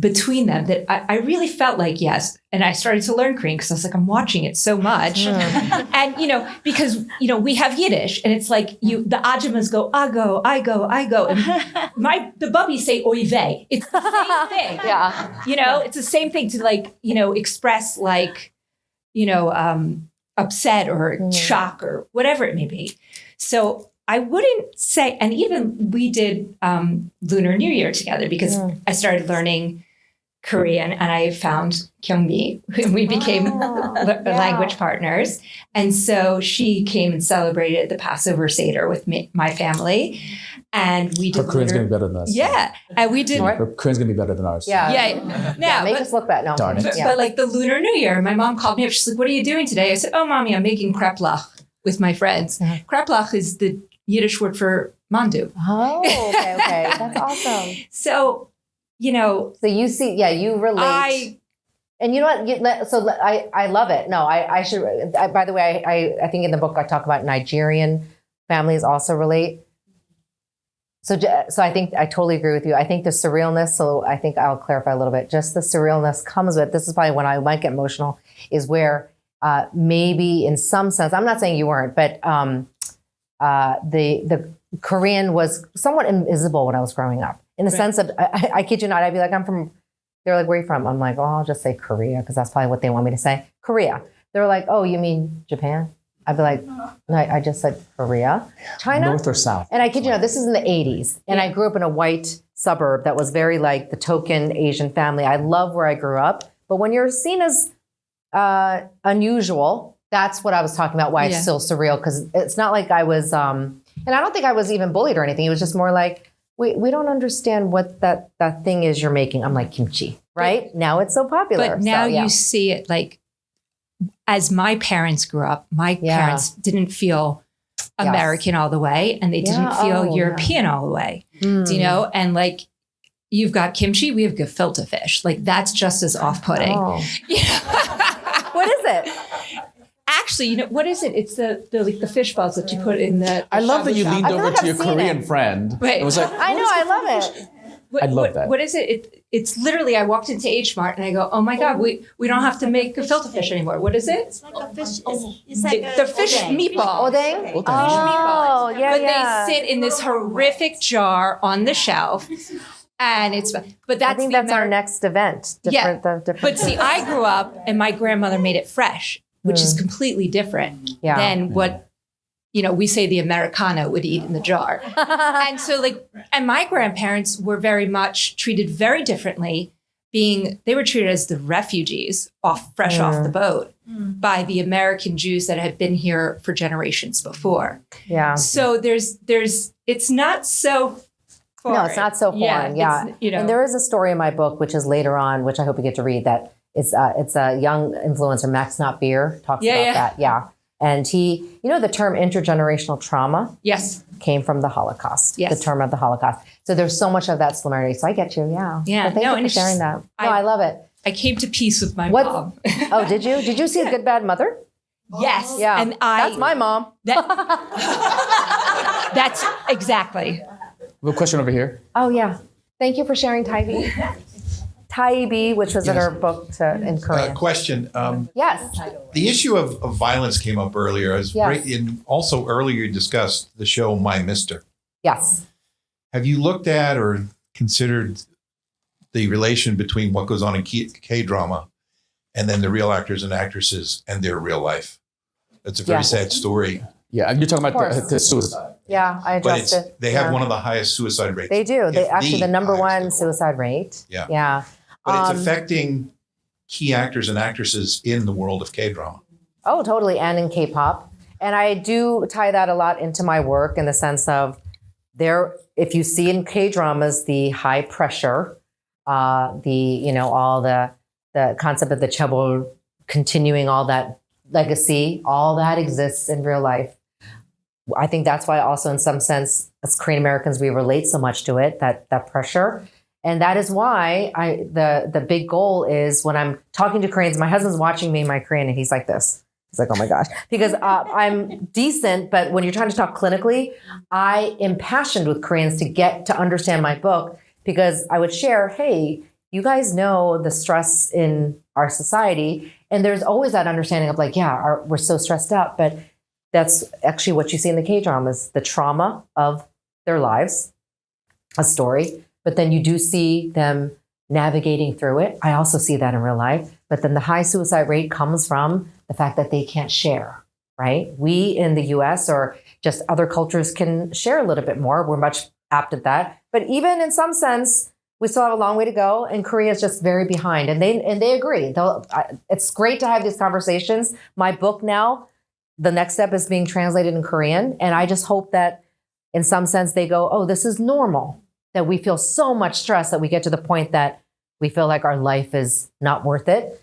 between them that I really felt like, yes. And I started to learn Korean because I was like, I'm watching it so much. And, because, we have Yiddish and it's like the ajumas go, I go. And the bubbies say oy vey. It's the same thing. Yeah. It's the same thing to express upset or shock or whatever it may be. So I wouldn't say, and even we did Lunar New Year together because I started learning Korean and I found Kyungmi and we became language partners. And so she came and celebrated the Passover Seder with my family. And we did. Her Korean's going to be better than us. Yeah. And we did. Her Korean's going to be better than ours. Yeah. Make us look bad. No. Darn it. But like the Lunar New Year, my mom called me up. She's like, what are you doing today? I said, oh, Mommy, I'm making kreplach with my friends. Kreplach is the Yiddish word for mandu. Oh, okay. That's awesome. So, So you see, you relate. And you know what? I love it. No, I should. By the way, I think in the book I talk about Nigerian families also relate. So I think I totally agree with you. I think the surrealness. So I think I'll clarify a little bit. Just the surrealness comes with. This is probably when I might get emotional. Is where maybe in some sense, I'm not saying you weren't, but the Korean was somewhat invisible when I was growing up. In the sense of, I kid you not, I'd be like, they're like, where are you from? I'm like, I'll just say Korea, because that's probably what they want me to say. Korea. They're like, oh, you mean Japan? I'd be like, no, I just said Korea. China? North or south? And I kid you not, this is in the 80s. And I grew up in a white suburb that was very like the token Asian family. I love where I grew up. But when you're seen as unusual, that's what I was talking about, why it's still surreal. Because it's not like I was, and I don't think I was even bullied or anything. It was just more like, we don't understand what that thing is you're making. I'm like, kimchi, right? Now it's so popular. But now you see it like, as my parents grew up, my parents didn't feel American all the way, and they didn't feel European all the way. And like, you've got kimchi, we have gefilte fish. Like, that's just as off-putting. What is it? Actually, what is it? It's the fish balls that you put in the I love that you leaned over like to your Korean friend. Right. It was like, I know, I love it. I love that. What is it? It's literally, I walked into H Mart and I go, oh my God, we don't have to make gefilte fish anymore. What is it? It's like a fish. It's like the fish meatball. Odeng? Odeng. Oh, yeah, But they sit in this horrific jar on the shelf. And I think that's our next event. But see, I grew up and my grandmother made it fresh, which is completely different than what, we say the Americana would eat in the jar. And so and my grandparents were very much treated very differently, they were treated as the refugees fresh off the boat by the American Jews that had been here for generations before. Yeah. So it's not so foreign. No, it's not so foreign. Yeah. And there is a story in my book, which is later on, which I hope you get to read, that it's a young influencer, Max Not Beer, talks about that. Yeah. And he, the term intergenerational trauma came from the Holocaust, the term of the Holocaust. So there's so much of that similarity. So I get you. Yeah. Yeah. So thank you for sharing that. I love it. I came to peace with my mom. Oh, did you? Did you see A Good Bad Mother? Yes. Yeah. And that's my mom. That's exactly. We have a question over here. Oh, yeah. Thank you for sharing Taibi. Taibi, which was in her book in Korean. Question. Yes. The issue of violence came up earlier. And also earlier you discussed the show My Mister. Yes. Have you looked at or considered the relation between what goes on in K-drama and then the real actors and actresses and their real life? It's a very sad story. Yeah, you're talking about the suicide. Yeah, I addressed it. They have one of the highest suicide rates. They do. They actually the number one suicide rate. Yeah. Yeah. But it's affecting key actors and actresses in the world of K-drama. Oh, totally. And in K-pop. And I do tie that a lot into my work in the sense of if you see in K-dramas, the high pressure, all the concept of the chaebol continuing, all that legacy, all that exists in real life. I think that's why also in some sense, as Korean Americans, we relate so much to it, that pressure. And that is why the big goal is when I'm talking to Koreans, my husband's watching me in my Korean and he's like this. He's like, oh my gosh, because I'm decent, but when you're trying to talk clinically, I am passionate with Koreans to get to understand my book, because I would share, hey, you guys know the stress in our society. And there's always that understanding of like, yeah, we're so stressed out, but that's actually what you see in the K-dramas, the trauma of their lives, a story, but then you do see them navigating through it. I also see that in real life, but then the high suicide rate comes from the fact that they can't share, right? We in the US or just other cultures can share a little bit more. We're much apt at that. But even in some sense, we still have a long way to go, and Korea is just very behind. And they agree. It's great to have these conversations. My book now, the next step is being translated in Korean. And I just hope that in some sense they go, oh, this is normal, that we feel so much stress that we get to the point that we feel like our life is not worth it.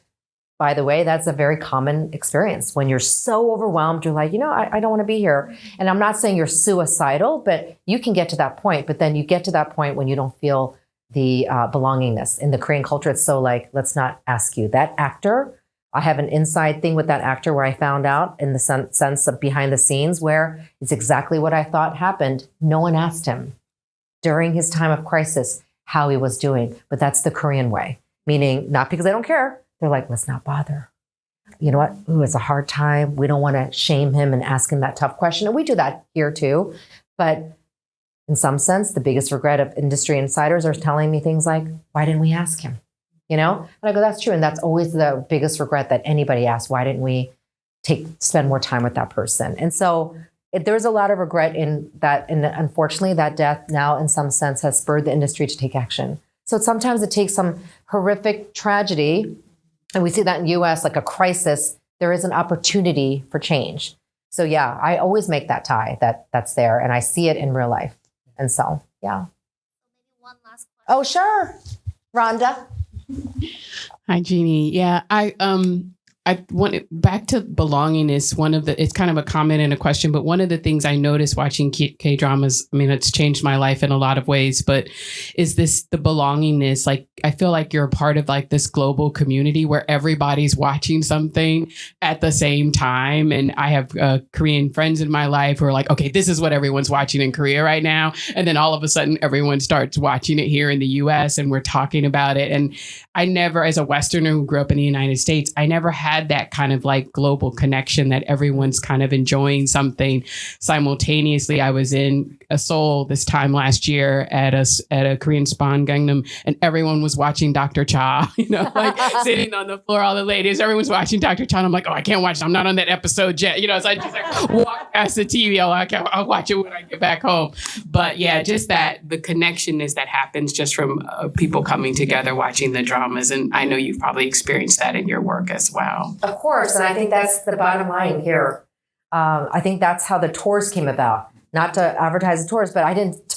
By the way, that's a very common experience. When you're so overwhelmed, you're like, I don't want to be here. And I'm not saying you're suicidal, but you can get to that point. But then you get to that point when you don't feel the belongingness. In the Korean culture, it's so like, let's not ask you. That actor, I have an inside thing with that actor where I found out in the sense of behind the scenes where it's exactly what I thought happened. No one asked him during his time of crisis how he was doing. But that's the Korean way, meaning not because they don't care. They're like, let's not bother. You know what? Ooh, it's a hard time. We don't want to shame him and ask him that tough question. And we do that here too. But in some sense, the biggest regret of industry insiders are telling me things like, why didn't we ask him? And I go, that's true. And that's always the biggest regret that anybody asks. Why didn't we spend more time with that person? And so there's a lot of regret in that. And unfortunately, that death now in some sense has spurred the industry to take action. So sometimes it takes some horrific tragedy, and we see that in the US, like a crisis, there is an opportunity for change. So yeah, I always make that tie that's there, and I see it in real life. And so, yeah. One last question. Oh, sure. Rhonda. Hi, Jeanie. Yeah, I want back to belongingness. It's kind of a comment and a question, but one of the things I noticed watching K dramas, I mean, it's changed my life in a lot of ways, but is the belongingness. Like, I feel like you're a part of like this global community where everybody's watching something at the same time. And I have Korean friends in my life who are like, okay, this is what everyone's watching in Korea right now. And then all of a sudden everyone starts watching it here in the US and we're talking about it. And I never, as a Westerner who grew up in the United States, I never had that kind of like global connection that everyone's kind of enjoying something simultaneously. I was in Seoul this time last year at a Korean spa in Gangnam, and everyone was watching Dr. Cha, like sitting on the floor, all the ladies, everyone's watching Dr. Cha. And I'm like, oh, I can't watch it. I'm not on that episode yet. So I just like walk past the TV. I'll watch it when I get back home. But yeah, just that the connectionness that happens just from people coming together, watching the dramas. And I know you've probably experienced that in your work as well. Of course. And I think that's the bottom line here. I think that's how the tours came about. Not to advertise the tours, but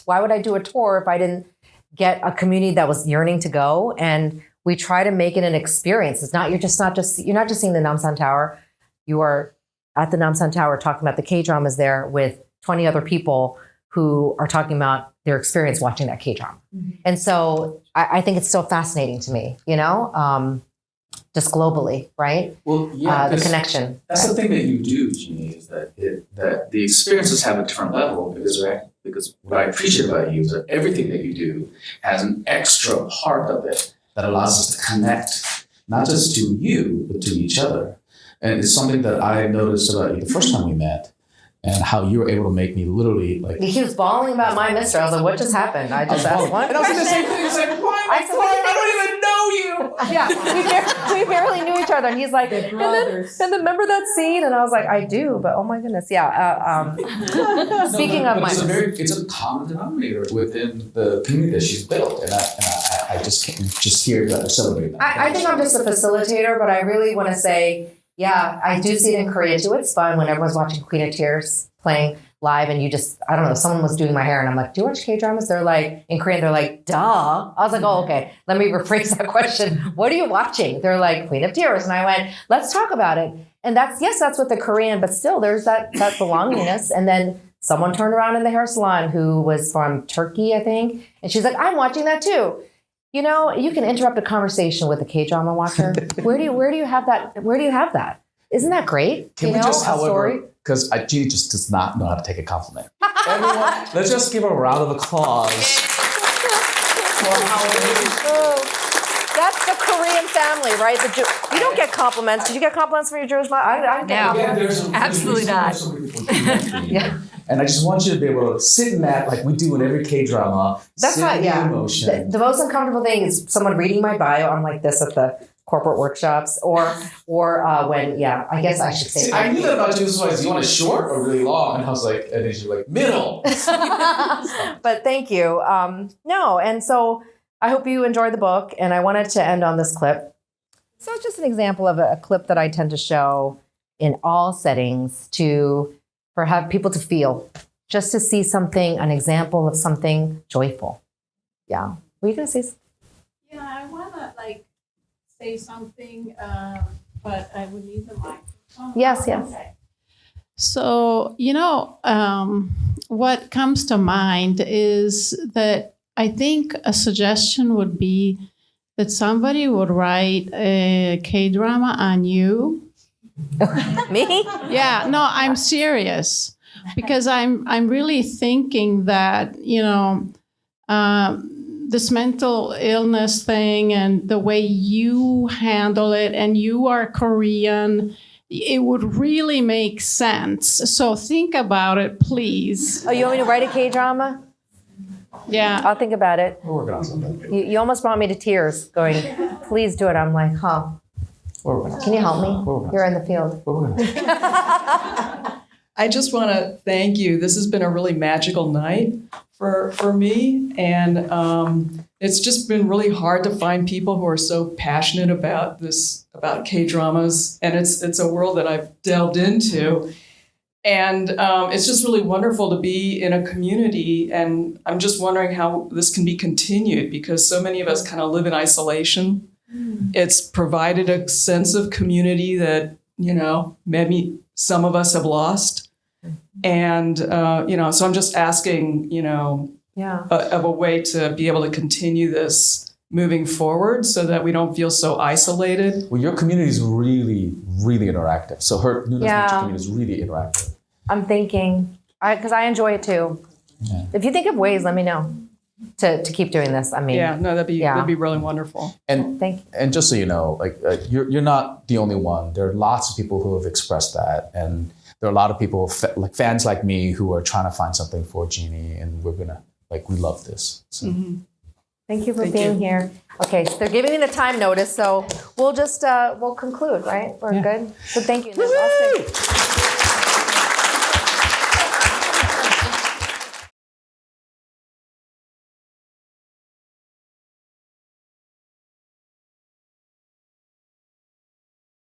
why would I do a tour if I didn't get a community that was yearning to go? And we try to make it an experience. You're not just seeing the Namsan Tower. You are at the Namsan Tower talking about the K-dramas there with 20 other people who are talking about their experience watching that K-drama. Mm-hmm. And so I think it's still fascinating to me, just globally, right? Well, yeah, the connection. That's the thing that you do, Jeanie, is that the experiences have a different level because what I appreciate about you is that everything that you do has an extra part of it that allows us to connect, not just to you, but to each other. And it's something that I noticed about you the first time we met, and how you were able to make me literally like. He was bawling about my mister. I was like, what just happened? I just asked one question. And I was in the same thing. It's like, why? I said, I don't even know you. Yeah, we barely knew each other. And he's like, and then remember that scene? And I was like, I do, but oh my goodness, yeah. Speaking of my, it's a common denominator within the community that she's built, and I just can't just hear that celebrate that. I think I'm just a facilitator, but I really want to say. Yeah, I do see it in Korea too. It's fun when everyone's watching Queen of Tears playing live and I don't know, someone was doing my hair and I'm like, do you watch K-dramas? They're like, in Korean, they're like, duh. I was like, oh, okay. Let me rephrase that question. What are you watching? They're like, Queen of Tears. And I went, let's talk about it. And that's what the Korean, but still there's that belongingness. And then someone turned around in the hair salon who was from Turkey, I think, and she's like, I'm watching that too. You know, you can interrupt a conversation with a K-drama watcher. Where do you have that? Where do you have that? Isn't that great? Can we just, however, because Jeanie just does not know how to take a compliment. Everyone, let's just give her a round of applause. That's the Korean family, right? You don't get compliments. Did you get compliments from your Jewish mom? I No, absolutely not. Yeah. And I just want you to be able to sit in that like we do in every K-drama. That's right, yeah. Emotion. The most uncomfortable thing is someone reading my bio. I'm like this at the corporate workshops or when, I guess I should say. See, I knew that about you. So do you want it short or really long? And I was like, and then you're like, middle. But thank you. No, and so I hope you enjoyed the book. And I wanted to end on this clip. So it's just an example of a clip that I tend to show in all settings for have people to feel, just to see something, an example of something joyful. Yeah. Were you going to say something? Yeah, I want to say something, but I would need the microphone. Yes. Okay. So, what comes to mind is that I think a suggestion would be that somebody would write a K-drama on you. Me? Yeah, no, I'm serious because I'm really thinking that, this mental illness thing and the way you handle it, and you are Korean, it would really make sense. So think about it, please. Oh, you want me to write a K-drama? Yeah. I'll think about it. We're working on something. You almost brought me to tears going, please do it. I'm like, can you help me? You're in the field. I just want to thank you. This has been a really magical night for me. And it's just been really hard to find people who are so passionate about K-dramas. And it's a world that I've delved into. And it's just really wonderful to be in a community. And I'm just wondering how this can be continued because so many of us kind of live in isolation. It's provided a sense of community that, maybe some of us have lost. And, so I'm just asking, of a way to be able to continue this moving forward so that we don't feel so isolated. Well, your community is really, really interactive. So her New Nature community is really interactive. I'm thinking, because I enjoy it too. Yeah. If you think of ways, let me know to keep doing this. I mean, that'd be really wonderful. And thank you. And just so you know, you're not the only one. There are lots of people who have expressed that, and there are a lot of people like fans like me who are trying to find something for Jeanie, and we're gonna we love this. So. Mm-hmm. Thank you for being here. Okay, so they're giving me the time notice, so we'll just we'll conclude, right? We're good. So thank you.